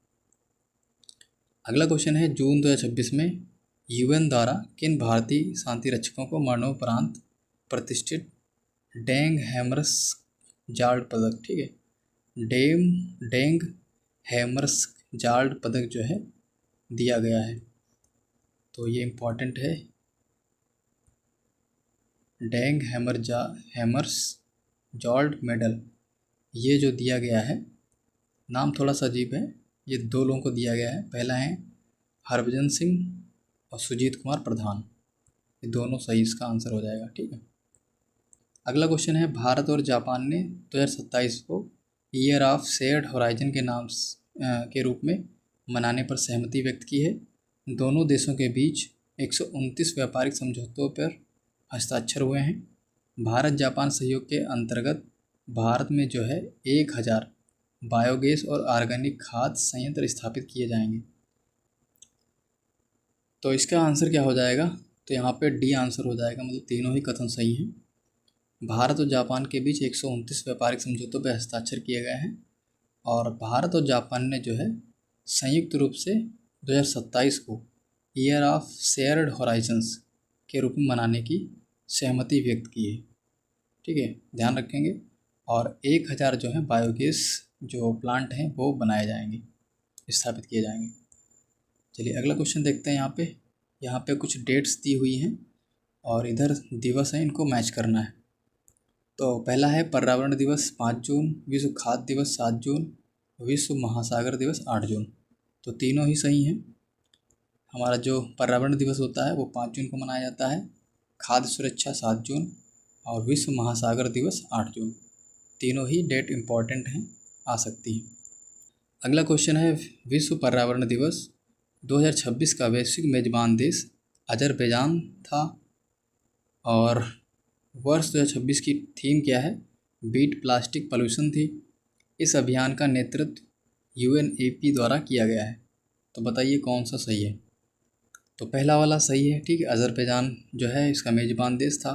अगला क्वेश्चन है, जून 2026 में यूएन द्वारा किन भारतीय शांति रक्षकों को मरणोपरांत प्रतिष्ठित डेंग हैमर्सजाल्ड पदक, ठीक है, डेंग हैमर्सजाल्ड पदक जो है दिया गया है? तो ये इम्पॉर्टेंट है, डेंग हैमर्सजाल्ड मेडल ये जो दिया गया है, नाम थोड़ा सा अजीब है। ये दो लोगों को दिया गया है, पहला है हरभजन सिंह और सुजीत कुमार प्रधान, ये दोनों सही इसका आंसर हो जाएगा, ठीक है। अगला क्वेश्चन है, भारत और जापान ने 2027 को ईयर ऑफ शेयर्ड होराइजन के नाम के रूप में मनाने पर सहमति व्यक्त की है। दोनों देशों के बीच 129 व्यापारिक समझौतों पर हस्ताक्षर हुए हैं। भारत जापान सहयोग के अंतर्गत भारत में जो है 1000 बायोगैस और ऑर्गेनिक खाद संयंत्र स्थापित किए जाएंगे। तो इसका आंसर क्या हो जाएगा? तो यहाँ पे डी आंसर हो जाएगा, मतलब तीनों ही कथन सही हैं। भारत और जापान के बीच 129 व्यापारिक समझौतों पर हस्ताक्षर किए गए हैं और भारत और जापान ने जो है संयुक्त रूप से 2027 को ईयर ऑफ शेयर्ड होराइजन्स के रूप में मनाने की सहमति व्यक्त की है, ठीक है, ध्यान रखेंगे। और 1000 जो है बायोगैस जो प्लांट हैं वो बनाए जाएंगे, स्थापित किए जाएंगे। चलिए अगला क्वेश्चन देखते हैं। यहाँ पे कुछ डेट्स दी हुई हैं और इधर दिवस हैं, इनको मैच करना है। तो पहला है पर्यावरण दिवस 5 जून, विश्व खाद्य दिवस 7 जून, विश्व महासागर दिवस 8 जून। तो तीनों ही सही हैं। हमारा जो पर्यावरण दिवस होता है वो 5 जून को मनाया जाता है, खाद्य सुरक्षा 7 जून और विश्व महासागर दिवस 8 जून। तीनों ही डेट इम्पॉर्टेंट हैं, आ सकती हैं। अगला क्वेश्चन है, विश्व पर्यावरण दिवस 2026 का वैश्विक मेजबान देश अजरबैजान था और वर्ष 2026 की थीम क्या है? बीट प्लास्टिक पॉल्यूशन थी। इस अभियान का नेतृत्व UNEP द्वारा किया गया है। तो बताइए कौन सा सही है? तो पहला वाला सही है, ठीक है। अजरबैजान जो है इसका मेजबान देश था।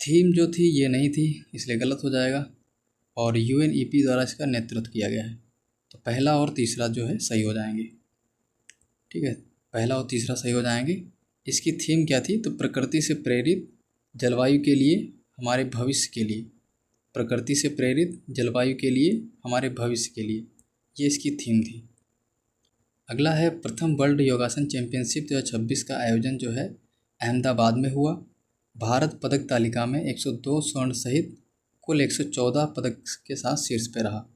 थीम जो थी ये नहीं थी, इसलिए गलत हो जाएगा। और UNEP द्वारा इसका नेतृत्व किया गया है। तो पहला और तीसरा जो है सही हो जाएंगे, ठीक है। पहला और तीसरा सही हो जाएंगे। इसकी थीम क्या थी? तो प्रकृति से प्रेरित जलवायु के लिए हमारे भविष्य के लिए, प्रकृति से प्रेरित जलवायु के लिए हमारे भविष्य के लिए, ये इसकी थीम थी। अगला है, प्रथम वर्ल्ड योगासन चैंपियनशिप 2026 का आयोजन जो है अहमदाबाद में हुआ। भारत पदक तालिका में 102 स्वर्ण सहित कुल 114 पदक के साथ शीर्ष पे रहा।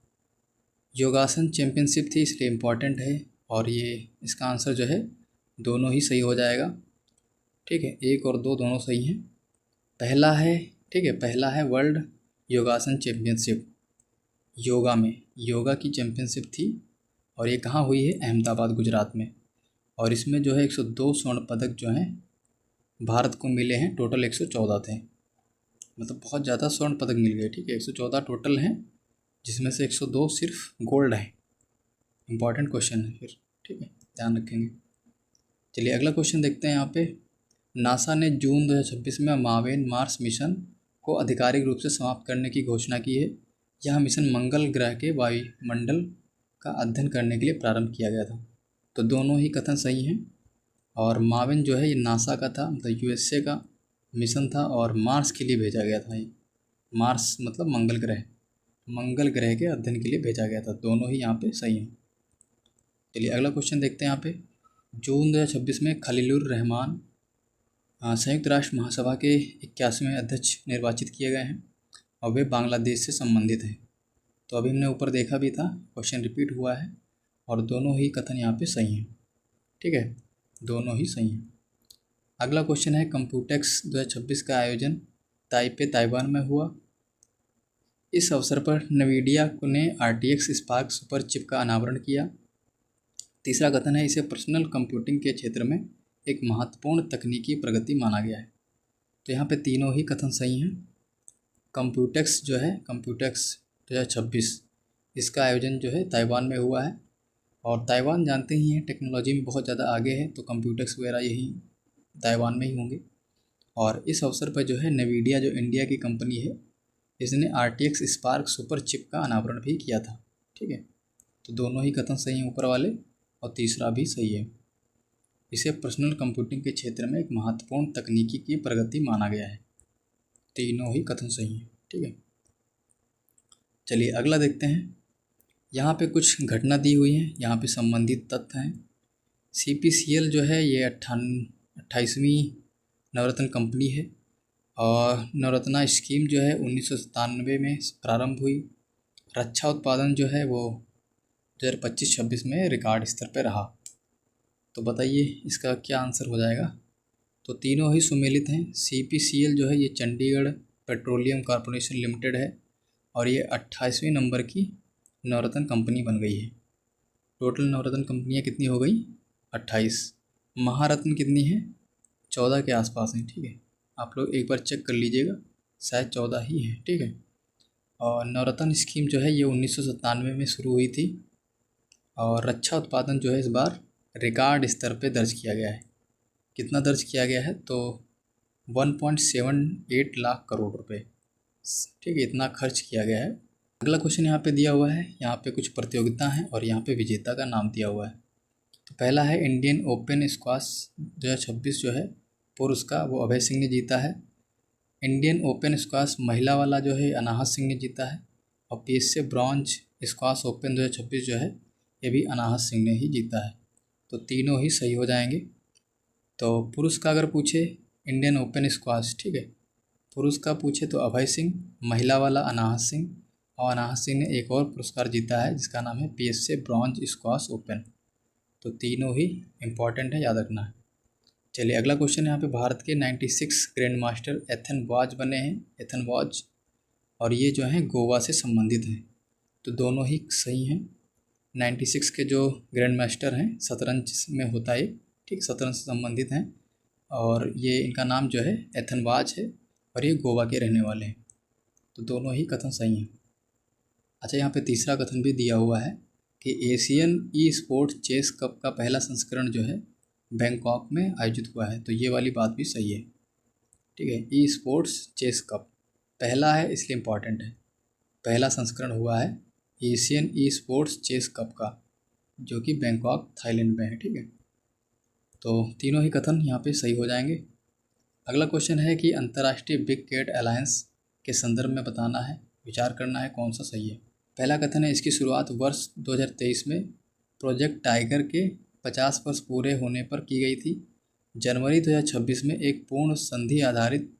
योगासन चैंपियनशिप थी इसलिए इम्पॉर्टेंट है और ये इसका आंसर जो है दोनों ही सही हो जाएगा, ठीक है। 1 और 2 दोनों सही हैं। पहला है, ठीक है, पहला है वर्ल्ड योगासन चैम्पियनशिप, योगा में योगा की चैम्पियनशिप थी और ये कहाँ हुई है? अहमदाबाद गुजरात में। और इसमें जो है 102 स्वर्ण पदक जो हैं भारत को मिले हैं, टोटल 114 थे। मतलब बहुत ज़्यादा स्वर्ण पदक मिल गए। ठीक है, 114 टोटल हैं, जिसमें से 102 सिर्फ गोल्ड है। इंपॉर्टेंट क्वेश्चन है फिर, ठीक है, ध्यान रखेंगे। चलिए अगला क्वेश्चन देखते हैं। यहाँ पे नासा ने जून 2026 में मावेन मार्स मिशन को आधिकारिक रूप से समाप्त करने की घोषणा की है। यह मिशन मंगल ग्रह के वायुमंडल का अध्ययन करने के लिए प्रारंभ किया गया था। तो दोनों ही कथन सही हैं। और माविन जो है ये नासा का था, मतलब यूएसए का मिशन था, और मार्स के लिए भेजा गया था। ये मार्स मतलब मंगल ग्रह, मंगल ग्रह के अध्ययन के लिए भेजा गया था। दोनों ही यहाँ पे सही हैं। चलिए अगला क्वेश्चन देखते हैं। यहाँ पे जून 2026 में खलीलुर रहमान संयुक्त राष्ट्र महासभा के 81वें अध्यक्ष निर्वाचित किए गए हैं और वे बांग्लादेश से संबंधित हैं। तो अभी हमने ऊपर देखा भी था, क्वेश्चन रिपीट हुआ है और दोनों ही कथन यहाँ पे सही हैं। ठीक है, दोनों ही सही हैं। अगला क्वेश्चन है कंप्यूटेक्स 2026 का आयोजन ताइपे ताइवान में हुआ। इस अवसर पर नवीडिया ने RTX स्पार्क सुपर चिप का अनावरण किया। तीसरा कथन है इसे पर्सनल कंप्यूटिंग के क्षेत्र में एक महत्वपूर्ण तकनीकी प्रगति माना गया है। तो यहाँ पे तीनों ही कथन सही हैं। कंप्यूटेक्स जो है, कंप्यूटेक्स 2026, इसका आयोजन जो है ताइवान में हुआ है। और ताइवान जानते ही हैं टेक्नोलॉजी में बहुत ज़्यादा आगे है, तो कंप्यूटेक्स वगैरह यही ताइवान में ही होंगे। और इस अवसर पर जो है नवीडिया जो इंडिया की कंपनी है, इसने RTX स्पार्क सुपर चिप का अनावरण भी किया था। ठीक है, तो दोनों ही कथन सही हैं ऊपर वाले, और तीसरा भी सही है। इसे पर्सनल कंप्यूटिंग के क्षेत्र में एक महत्वपूर्ण तकनीकी की प्रगति माना गया है। तीनों ही कथन सही हैं। ठीक है, चलिए अगला देखते हैं। यहाँ पे कुछ घटना दी हुई है, यहाँ पे संबंधित तथ्य हैं। CPCL जो है ये 28वीं नवरत्न कंपनी है और नवरत्ना स्कीम जो है 1997 में प्रारंभ हुई। रक्षा उत्पादन जो है वो 2025-26 में रिकॉर्ड स्तर पर रहा। तो बताइए इसका क्या आंसर हो जाएगा। तो तीनों ही सुमेलित हैं। CPCL जो है ये चंडीगढ़ पेट्रोलियम कॉरपोरेशन लिमिटेड है और ये 28वें नंबर की नवरत्न कंपनी बन गई है। टोटल नवरत्न कंपनियाँ कितनी हो गई? 28। महारत्न कितनी है? 14 के आसपास हैं। ठीक है, आप लोग एक बार चेक कर लीजिएगा, शायद 14 ही है। ठीक है, और नवरत्न स्कीम जो है ये 1997 में शुरू हुई थी और रक्षा उत्पादन जो है इस बार रिकॉर्ड स्तर पे दर्ज किया गया है। कितना दर्ज किया गया है? तो 1.78 लाख करोड़ रुपए। ठीक है, इतना खर्च किया गया है। अगला क्वेश्चन यहाँ पे दिया हुआ है, यहाँ पे कुछ प्रतियोगिता हैं और यहाँ पे विजेता का नाम दिया हुआ है। तो पहला है इंडियन ओपन स्क्वाश 2026 जो है पुरुष का, वो अभय सिंह ने जीता है। इंडियन ओपन स्क्वाश महिला वाला जो है अनाहत सिंह ने जीता है। और PSA ब्रॉन्ज स्क्वाश ओपन 2026 जो है ये भी अनाहत सिंह ने ही जीता है। तो तीनों ही सही हो जाएंगे। तो पुरुष का अगर पूछे इंडियन ओपन स्क्वाश, ठीक है, पुरुष का पूछे तो अभय सिंह, महिला वाला अनाहत सिंह, और अनाहत सिंह ने एक और पुरस्कार जीता है जिसका नाम है PSA ब्रॉन्ज स्क्वाश ओपन। तो तीनों ही इम्पॉर्टेंट है, याद रखना है। चलिए अगला क्वेश्चन, यहाँ पे भारत के 96 ग्रैंड मास्टर एथन वाज बने हैं, एथन वाज, और ये जो हैं गोवा से संबंधित हैं। तो दोनों ही सही हैं। 96 के जो ग्रैंड मास्टर हैं, शतरंज में होता है, ठीक, शतरंज से संबंधित हैं और ये इनका नाम जो है एथन वाज है और ये गोवा के रहने वाले हैं। तो दोनों ही कथन सही हैं। अच्छा, यहाँ पे तीसरा कथन भी दिया हुआ है कि Asian esports chess cup का पहला संस्करण जो है बैंकॉक में आयोजित हुआ है। तो ये वाली बात भी सही है। ठीक है, ई स्पोर्ट्स चेस कप पहला है इसलिए इम्पॉर्टेंट है। पहला संस्करण हुआ है Asian esports chess cup का, जो कि बैंकॉक थाईलैंड में है। ठीक है, तो तीनों ही कथन यहाँ पे सही हो जाएंगे। अगला क्वेश्चन है कि अंतर्राष्ट्रीय बिग कैट अलायंस के संदर्भ में बताना है, विचार करना है कौन सा सही है। पहला कथन है इसकी शुरुआत वर्ष 2023 में प्रोजेक्ट टाइगर के 50 वर्ष पूरे होने पर की गई थी। जनवरी 2026 में एक पूर्ण संधि आधारित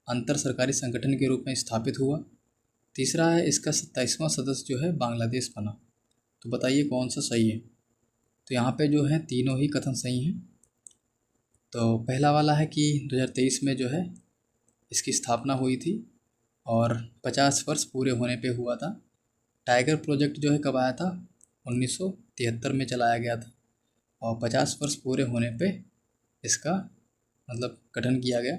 अंतर सरकारी संगठन के रूप में स्थापित हुआ। तीसरा है इसका 27वां सदस्य जो है बांग्लादेश बना। तो बताइए कौन सा सही है। तो यहाँ पे जो है तीनों ही कथन सही हैं। तो पहला वाला है कि 2023 में जो है इसकी स्थापना हुई थी और 50 वर्ष पूरे होने पे हुआ था। टाइगर प्रोजेक्ट जो है कब आया था? 1973 में चलाया गया था और 50 वर्ष पूरे होने पे इसका मतलब गठन किया गया।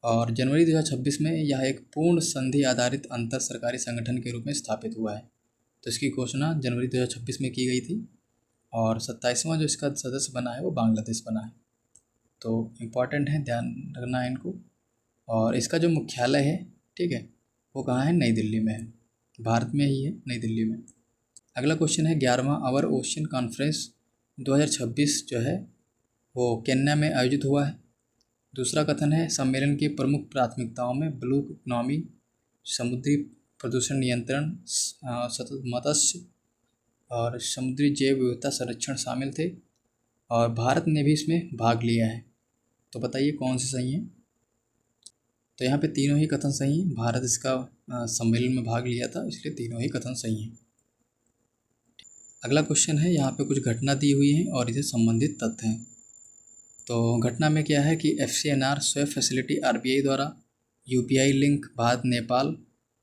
और जनवरी 2026 में यह एक पूर्ण संधि आधारित अंतर सरकारी संगठन के रूप में स्थापित हुआ है। तो इसकी घोषणा जनवरी 2026 में की गई थी और 27वां जो इसका सदस्य बना है वो बांग्लादेश बना है। तो इम्पॉर्टेंट है, ध्यान रखना है इनको। और इसका जो मुख्यालय है, ठीक है, वो कहाँ है? नई दिल्ली में है, भारत में ही है, नई दिल्ली में। अगला क्वेश्चन है 11वां आवर ओशियन कॉन्फ्रेंस 2026 जो है वो केन्या में आयोजित हुआ है। दूसरा कथन है सम्मेलन की प्रमुख प्राथमिकताओं में ब्लू इकोनॉमी, समुद्री प्रदूषण नियंत्रण, सतत मत्स्य और समुद्री जैव विविधता संरक्षण शामिल थे और भारत ने भी इसमें भाग लिया है। तो बताइए कौन से सही है? तो यहाँ पे तीनों ही कथन सही हैं। भारत इसका सम्मेलन में भाग लिया था, इसलिए तीनों ही कथन सही हैं। अगला क्वेश्चन है, यहाँ पे कुछ घटना दी हुई है और इससे संबंधित तथ्य हैं। तो घटना में क्या है कि FCNR स्वेप फैसिलिटी RBI द्वारा, UPI लिंक भारत नेपाल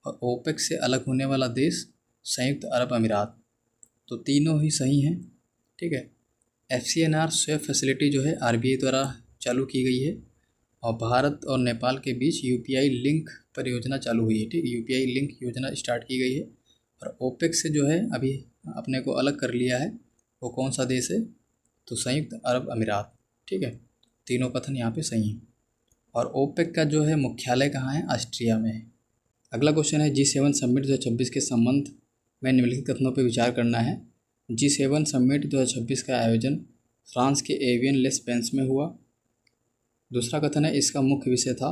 और OPEC से अलग होने वाला देश संयुक्त अरब अमीरात। तो तीनों ही सही हैं, ठीक है। FCNR स्वेप फैसिलिटी जो है RBI द्वारा चालू की गई है और भारत और नेपाल के बीच UPI लिंक परियोजना चालू हुई है, ठीक है। UPI लिंक योजना स्टार्ट की गई है और OPEC से जो है अभी अपने को अलग कर लिया है, वो कौन सा देश है? तो संयुक्त अरब अमीरात, ठीक है। तीनों कथन यहाँ पे सही हैं। और OPEC का जो है मुख्यालय कहाँ है? ऑस्ट्रिया में है। अगला क्वेश्चन है G7 समिट 2026 के संबंध में निम्नलिखित कथनों पर विचार करना है। G7 समिट 2026 का आयोजन फ्रांस के एवियन लेस पेंस में हुआ। दूसरा कथन है इसका मुख्य विषय था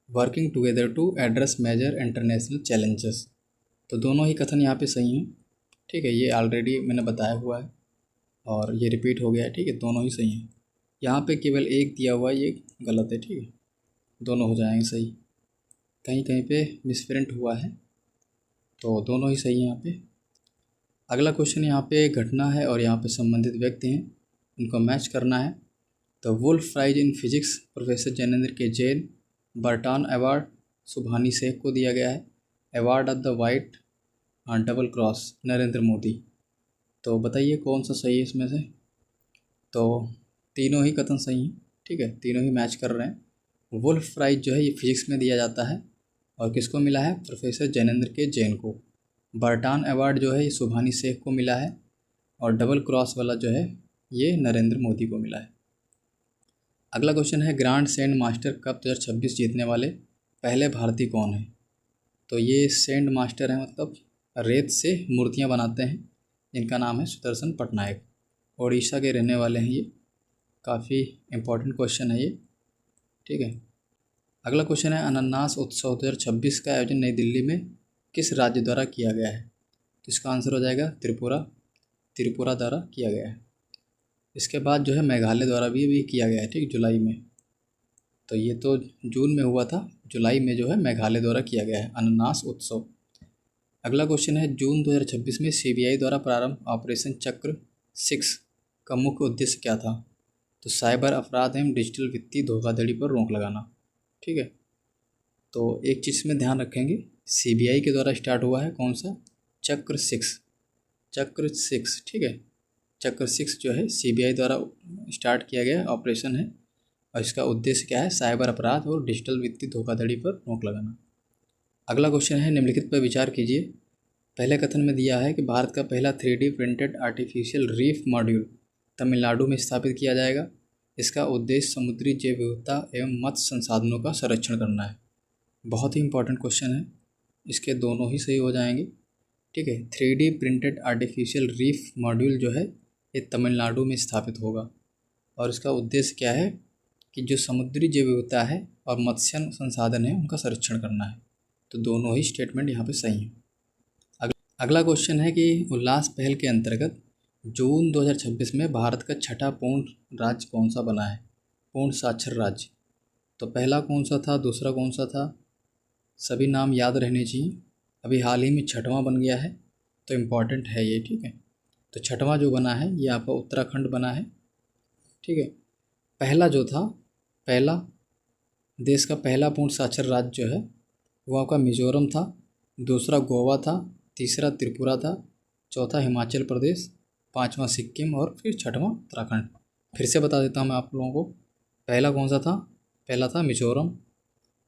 working together to address major international challenges. तो दोनों ही कथन यहाँ पे सही हैं, ठीक है। ये ऑलरेडी मैंने बताया हुआ है और ये रिपीट हो गया है, ठीक है। दोनों ही सही हैं। यहाँ पे केवल एक दिया हुआ है, ये गलत है, ठीक है। दोनों हो जाएंगे सही, कहीं कहीं पे मिसप्रिंट हुआ है, तो दोनों ही सही हैं यहाँ पे। अगला क्वेश्चन यहाँ पे घटना है और यहाँ पे संबंधित व्यक्ति हैं, इनको मैच करना है। तो Wolf prize in physics professor Jainendra K Jain. बर्टान अवार्ड सुभानी शेख को दिया गया है। Award of the white double cross Narendra Modi. तो बताइए कौन सा सही है इसमें से? तो तीनों ही कथन सही हैं, ठीक है, तीनों ही मैच कर रहे हैं। वुल्फ प्राइज जो है ये फिजिक्स में दिया जाता है और किसको मिला है? प्रोफेसर जैनेंद्र के जैन को। बर्टान अवार्ड जो है ये सुभानी शेख को मिला है और डबल क्रॉस वाला जो है ये नरेंद्र मोदी को मिला है। अगला क्वेश्चन है ग्रैंड सैंड मास्टर कप 2026 जीतने वाले पहले भारतीय कौन है? तो ये सैंड मास्टर हैं, मतलब रेत से मूर्तियां बनाते हैं, जिनका नाम है सुदर्शन पटनायक। ओडिशा के रहने वाले हैं ये। काफ़ी इम्पोर्टेंट क्वेश्चन है ये, ठीक है। अगला क्वेश्चन है अनन्नास उत्सव 2026 का आयोजन नई दिल्ली में किस राज्य द्वारा किया गया है? तो इसका आंसर हो जाएगा त्रिपुरा। त्रिपुरा द्वारा किया गया है। इसके बाद जो है मेघालय द्वारा भी किया गया है, ठीक, जुलाई में। तो ये तो जून में हुआ था, जुलाई में जो है मेघालय द्वारा किया गया है अनन्नास उत्सव। अगला क्वेश्चन है जून 2026 में CBI द्वारा प्रारंभ ऑपरेशन चक्र 6 का मुख्य उद्देश्य क्या था? तो साइबर अपराध एवं डिजिटल वित्तीय धोखाधड़ी पर रोक लगाना, ठीक है। तो एक चीज़ में ध्यान रखेंगे, CBI के द्वारा स्टार्ट हुआ है कौन सा? चक्र 6, चक्र 6, ठीक है। चक्र 6 जो है CBI द्वारा स्टार्ट किया गया ऑपरेशन है और इसका उद्देश्य क्या है? साइबर अपराध और डिजिटल वित्तीय धोखाधड़ी पर रोक लगाना। अगला क्वेश्चन है निम्नलिखित पर विचार कीजिए। पहले कथन में दिया है कि भारत का पहला 3D printed artificial reef module Tamil Nadu में स्थापित किया जाएगा। इसका उद्देश्य समुद्री जैव विविधता एवं मत्स्य संसाधनों का संरक्षण करना है। बहुत ही इंपॉर्टेंट क्वेश्चन है, इसके दोनों ही सही हो जाएंगे, ठीक है। 3D printed artificial reef module जो है ये तमिलनाडु में स्थापित होगा और इसका उद्देश्य क्या है कि जो समुद्री जैव विविधता है और मत्स्य संसाधन है उनका संरक्षण करना है। तो दोनों ही स्टेटमेंट यहाँ पे सही हैं। अगला क्वेश्चन है कि उल्लास पहल के अंतर्गत जून 2026 में भारत का छठा पूर्ण राज्य कौन सा बना है? पूर्ण साक्षर राज्य। तो पहला कौन सा था, दूसरा कौन सा था? सभी नाम याद रहने चाहिए। अभी हाल ही में छठवां बन गया है, तो इम्पॉर्टेंट है ये, ठीक है। तो छठवां जो बना है ये आपका उत्तराखंड बना है, ठीक है। पहला जो था, पहला देश का पहला पूर्ण साक्षर राज्य जो है वो आपका मिजोरम था, दूसरा गोवा था, तीसरा त्रिपुरा था, चौथा हिमाचल प्रदेश, पांचवा सिक्किम और फिर छठवां उत्तराखंड। फिर से बता देता हूँ मैं आप लोगों को, पहला कौन सा था? पहला था मिजोरम,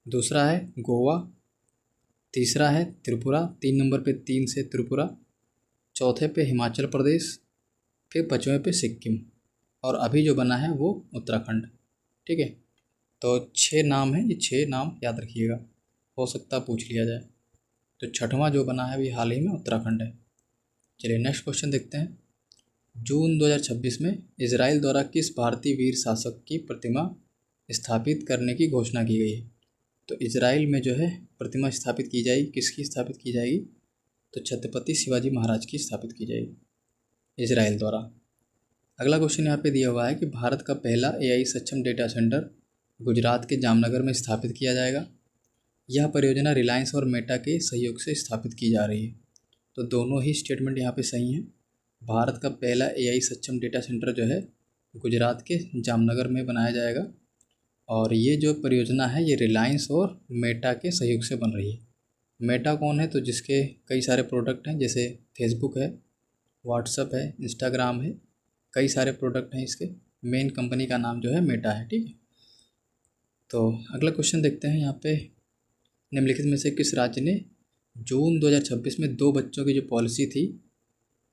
दूसरा है गोवा, तीसरा है त्रिपुरा, 3 नंबर पे 3 से त्रिपुरा, चौथे पे हिमाचल प्रदेश, फिर 5वें पे सिक्किम, और अभी जो बना है वो उत्तराखंड। ठीक है, तो 6 नाम हैं, ये 6 नाम याद रखिएगा, हो सकता पूछ लिया जाए। तो छठवां जो बना है अभी हाल ही में उत्तराखंड है। चलिए नेक्स्ट क्वेश्चन देखते हैं। जून 2026 में इजराइल द्वारा किस भारतीय वीर शासक की प्रतिमा स्थापित करने की घोषणा की गई है? तो इजराइल में जो है प्रतिमा स्थापित की जाएगी, किसकी स्थापित की जाएगी? तो छत्रपति शिवाजी महाराज की स्थापित की जाएगी इजराइल द्वारा। अगला क्वेश्चन यहाँ पे दिया हुआ है कि भारत का पहला एआई सक्षम डेटा सेंटर गुजरात के जामनगर में स्थापित किया जाएगा। यह परियोजना रिलायंस और मेटा के सहयोग से स्थापित की जा रही है। तो दोनों ही स्टेटमेंट यहाँ पे सही हैं। भारत का पहला एआई सक्षम डेटा सेंटर जो है गुजरात के जामनगर में बनाया जाएगा, और ये जो परियोजना है ये रिलायंस और मेटा के सहयोग से बन रही है। मेटा कौन है? तो जिसके कई सारे प्रोडक्ट हैं, जैसे फेसबुक है, व्हाट्सअप है, इंस्टाग्राम है, कई सारे प्रोडक्ट हैं इसके। मेन कंपनी का नाम जो है मेटा है। ठीक है, तो अगला क्वेश्चन देखते हैं। यहाँ पे निम्नलिखित में से किस राज्य ने जून 2026 में 2 बच्चों की जो पॉलिसी थी,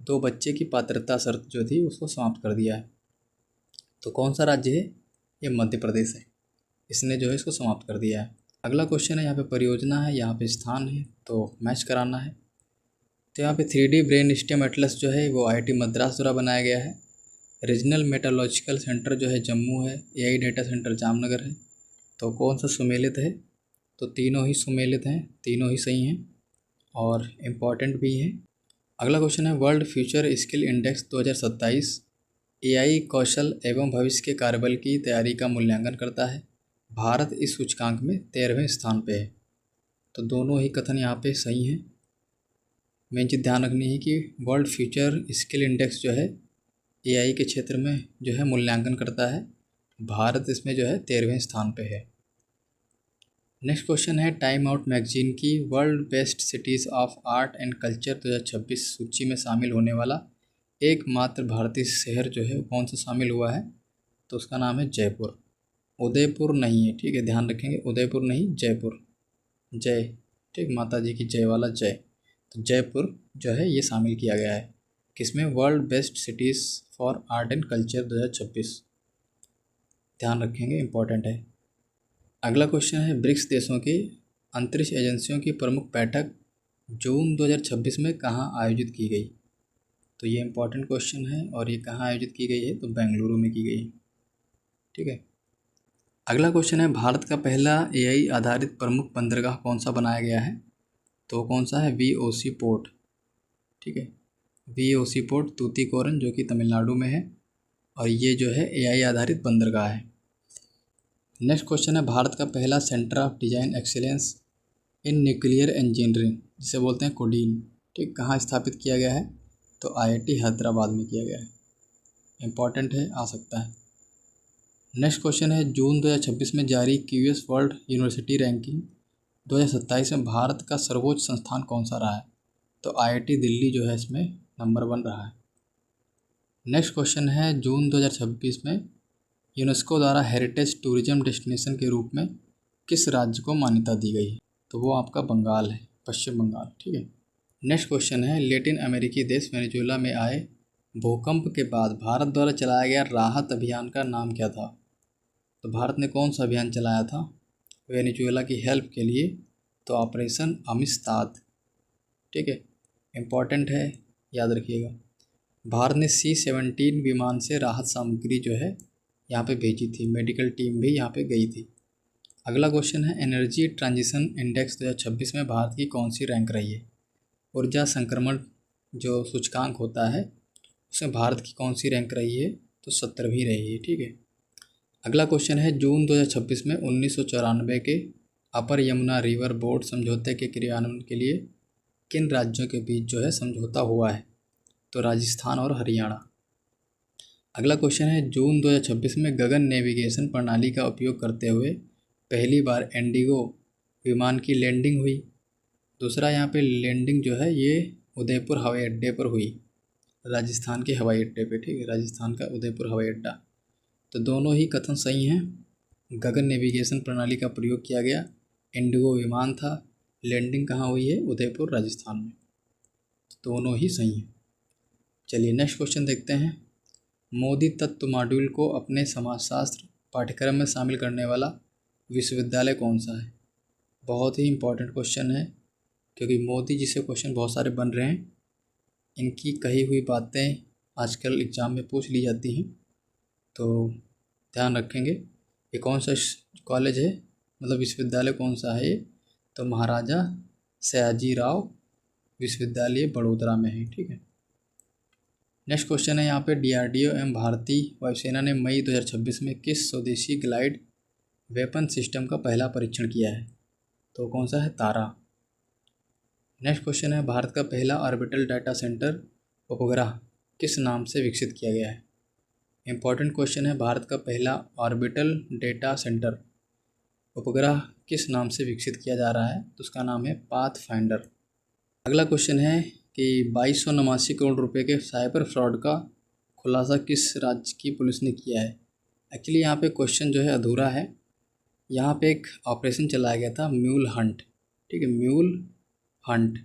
2 बच्चे की पात्रता शर्त जो थी उसको समाप्त कर दिया है? तो कौन सा राज्य है? ये मध्य प्रदेश है, इसने जो है इसको समाप्त कर दिया है। अगला क्वेश्चन है, यहाँ पे परियोजना है, यहाँ पे स्थान है, तो मैच कराना है। तो यहाँ पे 3D ब्रेन स्टेम एटलस जो है वो IIT मद्रास द्वारा बनाया गया है। रीजनल मेटालॉजिकल सेंटर जो है जम्मू है, AI डेटा सेंटर जामनगर है। तो कौन सा सुमेलित है? तो तीनों ही सुमेलित हैं, तीनों ही सही हैं और इम्पॉर्टेंट भी हैं। अगला क्वेश्चन है, world future skill index 2027 AI कौशल एवं भविष्य के कार्यबल की तैयारी का मूल्यांकन करता है। भारत इस सूचकांक में 13वें स्थान पे है। तो दोनों ही कथन यहाँ पे सही हैं। मेन चीज़ ध्यान रखनी है कि वर्ल्ड फ्यूचर स्किल इंडेक्स जो है AI के क्षेत्र में जो है मूल्यांकन करता है। भारत इसमें जो है 13वें स्थान पे है। नेक्स्ट क्वेश्चन है, टाइम आउट मैगजीन की world best cities of art and culture 2026 सूची में शामिल होने वाला एकमात्र भारतीय शहर जो है कौन सा शामिल हुआ है? तो उसका नाम है जयपुर। उदयपुर नहीं है, ठीक है, ध्यान रखेंगे, उदयपुर नहीं, जयपुर। जय, ठीक, माता जी की जय वाला जय। तो जयपुर जो है ये शामिल किया गया है किसमें? World best cities for art and culture 2026, ध्यान रखेंगे, इंपॉर्टेंट है। अगला क्वेश्चन है, ब्रिक्स देशों की अंतरिक्ष एजेंसियों की प्रमुख बैठक जून 2026 में कहाँ आयोजित की गई? तो ये इंपॉर्टेंट क्वेश्चन है, और ये कहाँ आयोजित की गई है? तो बेंगलुरु में की गई। ठीक है, अगला क्वेश्चन है, भारत का पहला AI आधारित प्रमुख बंदरगाह कौन सा बनाया गया है? तो कौन सा है? VOC port. ठीक है, VOC पोर्ट तूतीकोरन जो कि तमिलनाडु में है, और ये जो है AI आधारित बंदरगाह है। नेक्स्ट क्वेश्चन है, भारत का पहला centre of design excellence in nuclear engineering जिसे बोलते हैं कोडीन, ठीक, कहाँ स्थापित किया गया है? तो IIT हैदराबाद में किया गया है। इंपॉर्टेंट है, आ सकता है। नेक्स्ट क्वेश्चन है, जून 2026 में जारी QS वर्ल्ड यूनिवर्सिटी रैंकिंग 2027 में भारत का सर्वोच्च संस्थान कौन सा रहा है? तो IIT दिल्ली जो है इसमें नंबर 1 रहा है। नेक्स्ट क्वेश्चन है, जून 2026 में यूनेस्को द्वारा हेरिटेज टूरिज्म डेस्टिनेशन के रूप में किस राज्य को मान्यता दी गई है? तो वो आपका बंगाल है, पश्चिम बंगाल। ठीक है, नेक्स्ट क्वेश्चन है, लैटिन अमेरिकी देश वेनेजुएला में आए भूकंप के बाद भारत द्वारा चलाया गया राहत अभियान का नाम क्या था? तो भारत ने कौन सा अभियान चलाया था वेनेजुएला की हेल्प के लिए? तो ऑपरेशन अमिस्ताद। ठीक है, इम्पॉर्टेंट है, याद रखिएगा। भारत ने C-17 विमान से राहत सामग्री जो है यहाँ पे भेजी थी, मेडिकल टीम भी यहाँ पे गई थी। अगला क्वेश्चन है, एनर्जी ट्रांजिशन इंडेक्स 2026 में भारत की कौन सी रैंक रही है? ऊर्जा संक्रमण जो सूचकांक होता है उसमें भारत की कौन सी रैंक रही है? तो 17वीं रही है। ठीक है, अगला क्वेश्चन है, जून 2026 में 1994 के अपर यमुना रिवर बोर्ड समझौते के क्रियान्वयन के लिए किन राज्यों के बीच जो है समझौता हुआ है? तो राजस्थान और हरियाणा। अगला क्वेश्चन है, जून 2026 में गगन नेविगेशन प्रणाली का उपयोग करते हुए पहली बार इंडिगो विमान की लैंडिंग हुई। दूसरा यहाँ पे लैंडिंग जो है ये उदयपुर हवाई अड्डे पर हुई, राजस्थान के हवाई अड्डे पे। ठीक है, राजस्थान का उदयपुर हवाई अड्डा। तो दोनों ही कथन सही हैं, गगन नेविगेशन प्रणाली का प्रयोग किया गया इंडिगो विमान था। लैंडिंग कहाँ हुई है? उदयपुर राजस्थान में। दोनों ही सही हैं। चलिए नेक्स्ट क्वेश्चन देखते हैं। मोदी तत्व मॉड्यूल को अपने समाजशास्त्र पाठ्यक्रम में शामिल करने वाला विश्वविद्यालय कौन सा है? बहुत ही इम्पोर्टेंट क्वेश्चन है, क्योंकि मोदी जी से क्वेश्चन बहुत सारे बन रहे हैं। इनकी कही हुई बातें आजकल एग्ज़ाम में पूछ ली जाती हैं, तो ध्यान रखेंगे। ये कौन सा कॉलेज है, मतलब विश्वविद्यालय कौन सा है? तो महाराजा सयाजीराव विश्वविद्यालय बड़ोदरा में है। ठीक है। नेक्स्ट क्वेश्चन है यहाँ पे, डीआरडीओ एवं भारतीय वायुसेना ने मई 2026 में किस स्वदेशी ग्लाइड वेपन सिस्टम का पहला परीक्षण किया है? तो कौन सा है? तारा। नेक्स्ट क्वेश्चन है, भारत का पहला ऑर्बिटल डाटा सेंटर उपग्रह किस नाम से विकसित किया गया है? इंपॉर्टेंट क्वेश्चन है, भारत का पहला ऑर्बिटल डेटा सेंटर उपग्रह किस नाम से विकसित किया जा रहा है? तो उसका नाम है पाथफाइंडर। अगला क्वेश्चन है कि 2289 करोड़ रुपए के साइबर फ्रॉड का खुलासा किस राज्य की पुलिस ने किया है? एक्चुअली यहाँ पे क्वेश्चन जो है अधूरा है। यहाँ पे एक ऑपरेशन चलाया गया था, म्यूल हंट। ठीक है, म्यूल हंट।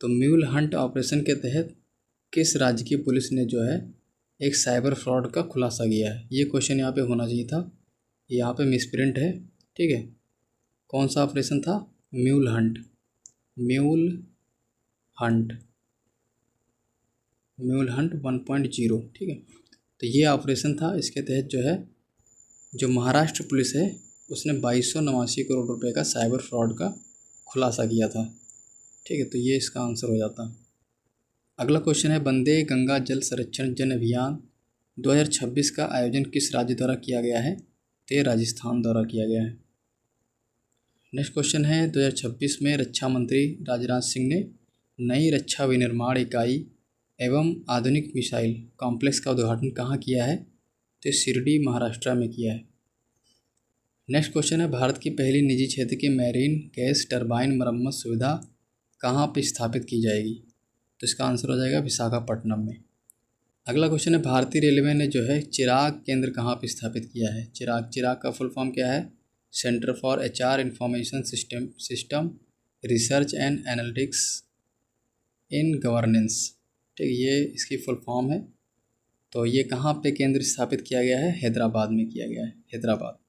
तो म्यूल हंट ऑपरेशन के तहत किस राज्य की पुलिस ने जो है एक साइबर फ्रॉड का खुलासा किया है? ये क्वेश्चन यहाँ पे होना चाहिए था, यहाँ पे मिसप्रिंट है। ठीक है, कौन सा ऑपरेशन था? Mule Hunt 1.0। ठीक है, तो ये ऑपरेशन था। इसके तहत जो है जो महाराष्ट्र पुलिस है उसने 2289 करोड़ रुपए का साइबर फ्रॉड का खुलासा किया था। ठीक है, तो ये इसका आंसर हो जाता। अगला क्वेश्चन है, वंदे गंगा जल संरक्षण जन अभियान 2026 का आयोजन किस राज्य द्वारा किया गया है? तो ये राजस्थान द्वारा किया गया है। नेक्स्ट क्वेश्चन है, 2026 में रक्षा मंत्री राजनाथ सिंह ने नई रक्षा विनिर्माण इकाई एवं आधुनिक मिसाइल कॉम्प्लेक्स का उद्घाटन कहाँ किया है? तो शिरडी महाराष्ट्र में किया है। नेक्स्ट क्वेश्चन है, भारत की पहली निजी क्षेत्र की मैरीन गैस टरबाइन मरम्मत सुविधा कहाँ पर स्थापित की जाएगी? तो इसका आंसर हो जाएगा विशाखापट्टनम में। अगला क्वेश्चन है, भारतीय रेलवे ने जो है चिराग केंद्र कहाँ पर स्थापित किया है? चिराग का फुल फॉर्म क्या है? Centre for HR information system research and analytics in governance. ठीक, ये इसकी फुल फॉर्म है। तो ये कहाँ पे केंद्र स्थापित किया गया है? हैदराबाद में किया गया है, हैदराबाद।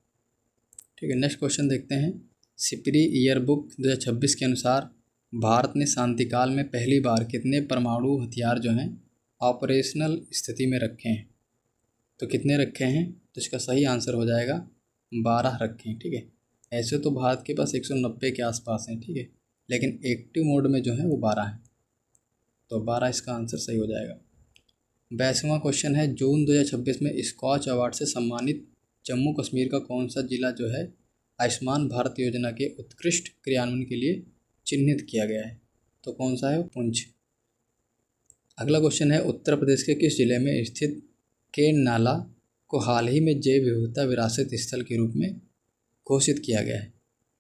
ठीक है, नेक्स्ट क्वेश्चन देखते हैं। सिपरी ईयर बुक 2026 के अनुसार भारत ने शांतिकाल में पहली बार कितने परमाणु हथियार जो हैं ऑपरेशनल स्थिति में रखे हैं? तो कितने रखे हैं? तो इसका सही आंसर हो जाएगा 12 रखें। ठीक है, ऐसे तो भारत के पास 190 के आसपास हैं। ठीक है, लेकिन एक्टिव मोड में जो है वो 12 है, तो 12 इसका आंसर सही हो जाएगा। 22वां क्वेश्चन है, जून 2026 में स्कॉच अवार्ड से सम्मानित जम्मू कश्मीर का कौन सा जिला जो है आयुष्मान भारत योजना के उत्कृष्ट क्रियान्वयन के लिए चिन्हित किया गया है? तो कौन सा है? पुंछ। अगला क्वेश्चन है, उत्तर प्रदेश के किस जिले में स्थित केन नाला को हाल ही में जैव विविधता विरासत स्थल के रूप में घोषित किया गया है?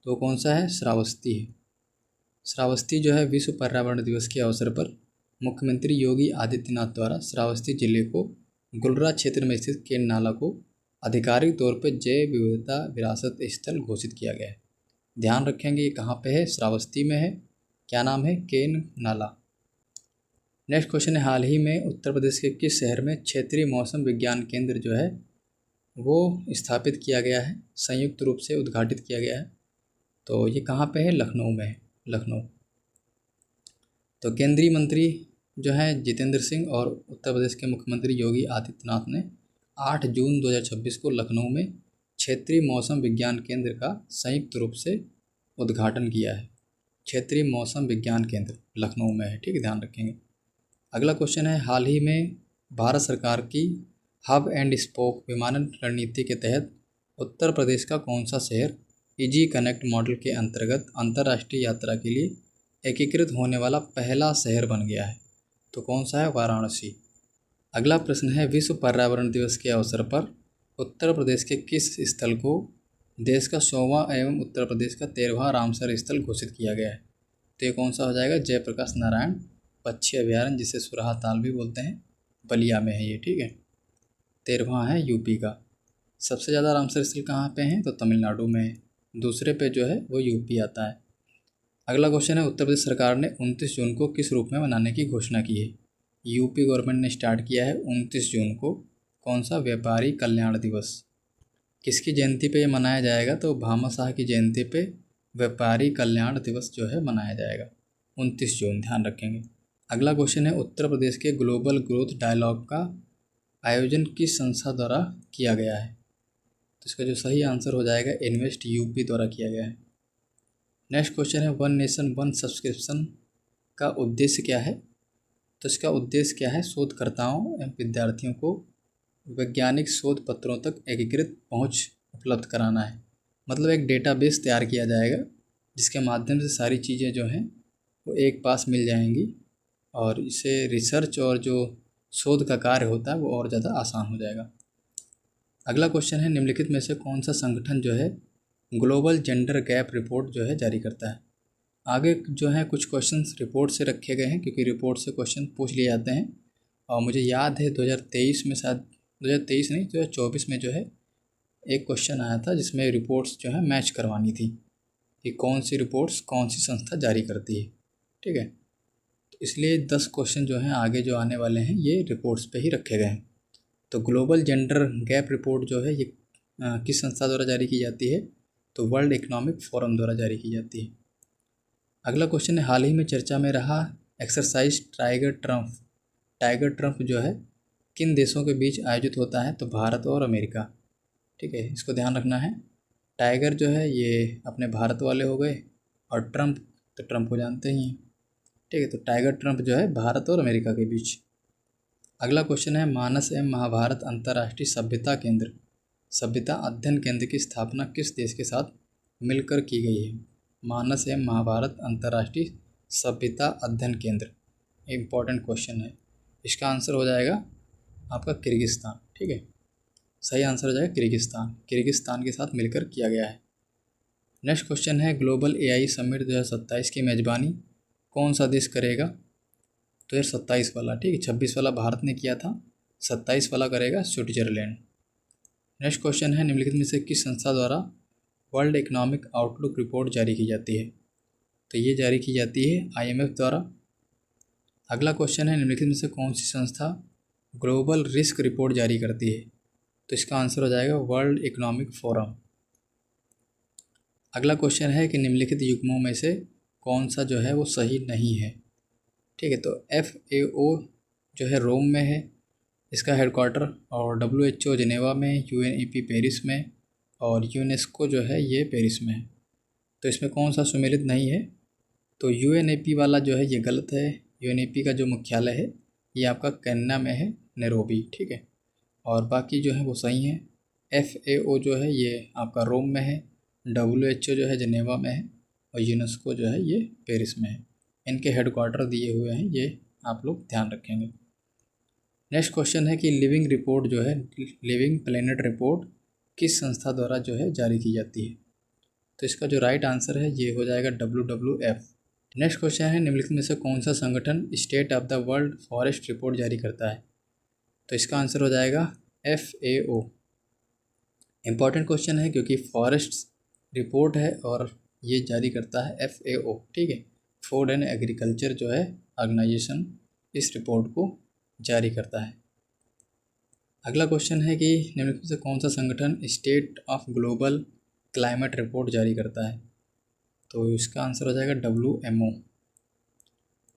तो कौन सा है? श्रावस्ती है। श्रावस्ती जो है विश्व पर्यावरण दिवस के अवसर पर मुख्यमंत्री योगी आदित्यनाथ द्वारा श्रावस्ती जिले को गुलरा क्षेत्र में स्थित केन नाला को आधिकारिक तौर पर जैव विविधता विरासत स्थल घोषित किया गया है। ध्यान रखेंगे ये कहाँ पे है? श्रावस्ती में है। क्या नाम है? केन नाला। नेक्स्ट क्वेश्चन है, हाल ही में उत्तर प्रदेश के किस शहर में क्षेत्रीय मौसम विज्ञान केंद्र जो है वो स्थापित किया गया है, संयुक्त रूप से उद्घाटित किया गया है? तो ये कहाँ पे है? लखनऊ में है, लखनऊ। तो केंद्रीय मंत्री जो हैं जितेंद्र सिंह और उत्तर प्रदेश के मुख्यमंत्री योगी आदित्यनाथ ने 8 जून 2026 को लखनऊ में क्षेत्रीय मौसम विज्ञान केंद्र का संयुक्त रूप से उद्घाटन किया है। क्षेत्रीय मौसम विज्ञान केंद्र लखनऊ में है। ठीक है, ध्यान रखेंगे। अगला क्वेश्चन है, हाल ही में भारत सरकार की हब एंड स्पोक विमानन रणनीति के तहत उत्तर प्रदेश का कौन सा शहर इजी कनेक्ट मॉडल के अंतर्गत अंतर्राष्ट्रीय यात्रा के लिए एकीकृत होने वाला पहला शहर बन गया है? तो कौन सा है? वाराणसी। अगला प्रश्न है, विश्व पर्यावरण दिवस के अवसर पर उत्तर प्रदेश के किस स्थल को देश का 100वां एवं उत्तर प्रदेश का 13वां रामसर स्थल घोषित किया गया है? तो ये कौन सा हो जाएगा? जयप्रकाश नारायण पक्षी अभयारण्य, जिसे सुराहा ताल भी बोलते हैं, बलिया में है ये। ठीक है, 13वां है यूपी का। सबसे ज़्यादा रामसर स्थल कहाँ पे हैं, तो तमिलनाडु में है। दूसरे पे जो है वो यूपी आता है। अगला क्वेश्चन है, उत्तर प्रदेश सरकार ने 29 जून को किस रूप में मनाने की घोषणा की है। यूपी गवर्नमेंट ने स्टार्ट किया है 29 जून को कौन सा व्यापारी कल्याण दिवस। किसकी जयंती पे ये मनाया जाएगा, तो भामाशाह की जयंती पे व्यापारी कल्याण दिवस जो है मनाया जाएगा 29 जून, ध्यान रखेंगे। अगला क्वेश्चन है, उत्तर प्रदेश के ग्लोबल ग्रोथ डायलॉग का आयोजन किस संस्था द्वारा किया गया है। तो इसका जो सही आंसर हो जाएगा इन्वेस्ट यूपी द्वारा किया गया है। नेक्स्ट क्वेश्चन है, वन नेशन वन सब्सक्रिप्शन का उद्देश्य क्या है। तो इसका उद्देश्य क्या है, शोधकर्ताओं एवं विद्यार्थियों को वैज्ञानिक शोध पत्रों तक एकीकृत पहुंच उपलब्ध कराना है। मतलब एक डेटाबेस तैयार किया जाएगा जिसके माध्यम से सारी चीज़ें जो हैं वो एक पास मिल जाएंगी और इससे रिसर्च और जो शोध का कार्य होता है वो और ज़्यादा आसान हो जाएगा। अगला क्वेश्चन है, निम्नलिखित में से कौन सा संगठन जो है ग्लोबल जेंडर गैप रिपोर्ट जो है जारी करता है। आगे जो है कुछ क्वेश्चंस रिपोर्ट से रखे गए हैं क्योंकि रिपोर्ट से क्वेश्चन पूछ लिए जाते हैं। और मुझे याद है 2023 में, शायद 2023 नहीं 2024 में जो है एक क्वेश्चन आया था जिसमें रिपोर्ट्स जो है मैच करवानी थी कि कौन सी रिपोर्ट्स कौन सी संस्था जारी करती है। ठीक है, तो इसलिए 10 क्वेश्चन जो हैं आगे जो आने वाले हैं ये रिपोर्ट्स पे ही रखे गए हैं। तो ग्लोबल जेंडर गैप रिपोर्ट जो है ये किस संस्था द्वारा जारी की जाती है, तो वर्ल्ड इकोनॉमिक फोरम द्वारा जारी की जाती है। अगला क्वेश्चन है, हाल ही में चर्चा में रहा एक्सरसाइज टाइगर ट्रम्प जो है किन देशों के बीच आयोजित होता है, तो भारत और अमेरिका। ठीक है, इसको ध्यान रखना है। टाइगर जो है ये अपने भारत वाले हो गए और ट्रम्प, तो ट्रम्प को जानते ही हैं। ठीक है, तो टाइगर ट्रम्प जो है भारत और अमेरिका के बीच। अगला क्वेश्चन है, मानस एवं महाभारत अंतर्राष्ट्रीय सभ्यता अध्ययन केंद्र की स्थापना किस देश के साथ मिलकर की गई है। मानस एवं महाभारत अंतर्राष्ट्रीय सभ्यता अध्ययन केंद्र, इम्पॉर्टेंट क्वेश्चन है। इसका आंसर हो जाएगा आपका किर्गिस्तान। ठीक है, सही आंसर हो जाएगा किर्गिस्तान के साथ मिलकर किया गया है। नेक्स्ट क्वेश्चन है, ग्लोबल एआई समिट 2027 की मेजबानी कौन सा देश करेगा। 2027 वाला, ठीक है, 26 वाला भारत ने किया था, 27 वाला करेगा स्विट्जरलैंड। नेक्स्ट क्वेश्चन है, निम्नलिखित में से किस संस्था द्वारा वर्ल्ड इकोनॉमिक आउटलुक रिपोर्ट जारी की जाती है। तो ये जारी की जाती है IMF द्वारा। अगला क्वेश्चन है, निम्नलिखित में से कौन सी संस्था ग्लोबल रिस्क रिपोर्ट जारी करती है। तो इसका आंसर हो जाएगा वर्ल्ड इकोनॉमिक फोरम। अगला क्वेश्चन है कि निम्नलिखित युग्मों में से कौन सा जो है वो सही नहीं है। ठीक है, तो FAO जो है रोम में है इसका हेडक्वार्टर, और WHO जिनेवा में, UNEP पेरिस में, और यूनेस्को जो है ये पेरिस में है। तो इसमें कौन सा सुमेलित नहीं है, तो UNEP वाला जो है ये गलत है। UNEP का जो मुख्यालय है ये आपका केन्या में है, नैरोबी। ठीक है, और बाकी जो है वो सही हैं। FAO जो है ये आपका रोम में है, WHO जो है जिनेवा में है, और यूनेस्को जो है ये पेरिस में है। इनके हेडक्वार्टर दिए हुए हैं, ये आप लोग ध्यान रखेंगे। नेक्स्ट क्वेश्चन है कि लिविंग प्लेनेट रिपोर्ट किस संस्था द्वारा जो है जारी की जाती है। तो इसका जो राइट आंसर है ये हो जाएगा WWF। नेक्स्ट क्वेश्चन है, निम्नलिखित में से कौन सा संगठन state of the world forest report जारी करता है। तो इसका आंसर हो जाएगा FAO। इम्पॉर्टेंट क्वेश्चन है क्योंकि फॉरेस्ट रिपोर्ट है और ये जारी करता है FAO। ठीक है, फूड एंड एग्रीकल्चर जो है ऑर्गेनाइजेशन इस रिपोर्ट को जारी करता है। अगला क्वेश्चन है कि निम्नलिखित में से कौन सा संगठन state of global climate report जारी करता है। तो इसका आंसर हो जाएगा WMO।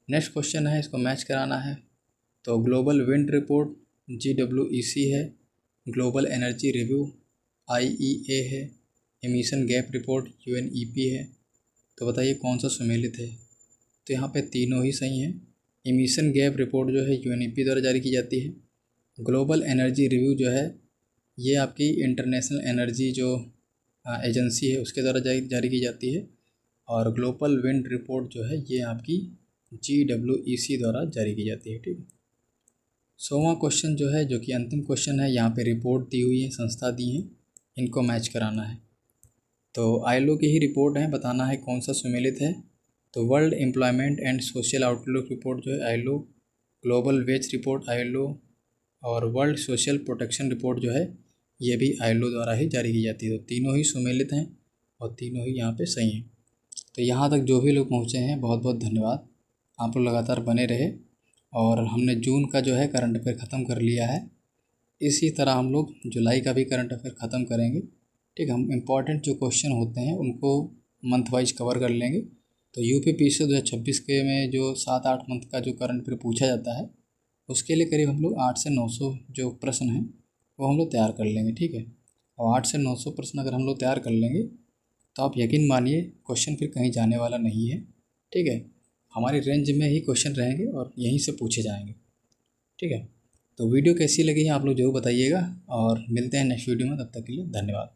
नेक्स्ट क्वेश्चन है, इसको मैच कराना है। तो ग्लोबल विंड रिपोर्ट GWEC है, ग्लोबल एनर्जी रिव्यू IEA है, एमिशन गैप रिपोर्ट UNEP है। तो बताइए कौन सा सुमेलित है। तो यहाँ पे तीनों ही सही हैं। एमिशन गैप रिपोर्ट जो है UNEP द्वारा जारी की जाती है। ग्लोबल एनर्जी रिव्यू जो है ये आपकी इंटरनेशनल एनर्जी जो एजेंसी है उसके द्वारा जारी की जाती है, और ग्लोबल विंड रिपोर्ट जो है ये आपकी GWEC द्वारा जारी की जाती है। ठीक है, 100वां क्वेश्चन जो है, जो कि अंतिम क्वेश्चन है, यहाँ पे रिपोर्ट दी हुई है, संस्था दी है, इनको मैच कराना है। तो ILO की ही रिपोर्ट है, बताना है कौन सा सुमेलित है। तो world employment and social outlook report जो है ILO, global wage report ILO, और वर्ल्ड सोशल प्रोटेक्शन रिपोर्ट जो है ये भी आईएलओ द्वारा ही जारी की जाती है। तो तीनों ही सुमेलित हैं और तीनों ही यहाँ पे सही हैं। तो यहाँ तक जो भी लोग पहुँचे हैं बहुत बहुत धन्यवाद। आप लोग लगातार बने रहे और हमने जून का जो है करंट अफेयर ख़त्म कर लिया है। इसी तरह हम लोग जुलाई का भी करंट अफेयर ख़त्म करेंगे। ठीक है, हम इम्पॉर्टेंट जो क्वेश्चन होते हैं उनको मंथ वाइज कवर कर लेंगे। तो यूपीपीएससी 2026 के में जो 7-8 मंथ का जो करंट अफेयर पूछा जाता है उसके लिए करीब हम लोग 800 से 900 जो प्रश्न हैं वो हम लोग तैयार कर लेंगे। ठीक है, और 800 से 900 प्रश्न अगर हम लोग तैयार कर लेंगे तो आप यकीन मानिए क्वेश्चन फिर कहीं जाने वाला नहीं है। ठीक है, हमारी रेंज में ही क्वेश्चन रहेंगे और यहीं से पूछे जाएंगे। ठीक है, तो वीडियो कैसी लगी है आप लोग ज़रूर बताइएगा और मिलते हैं नेक्स्ट वीडियो में। तब तक के लिए धन्यवाद।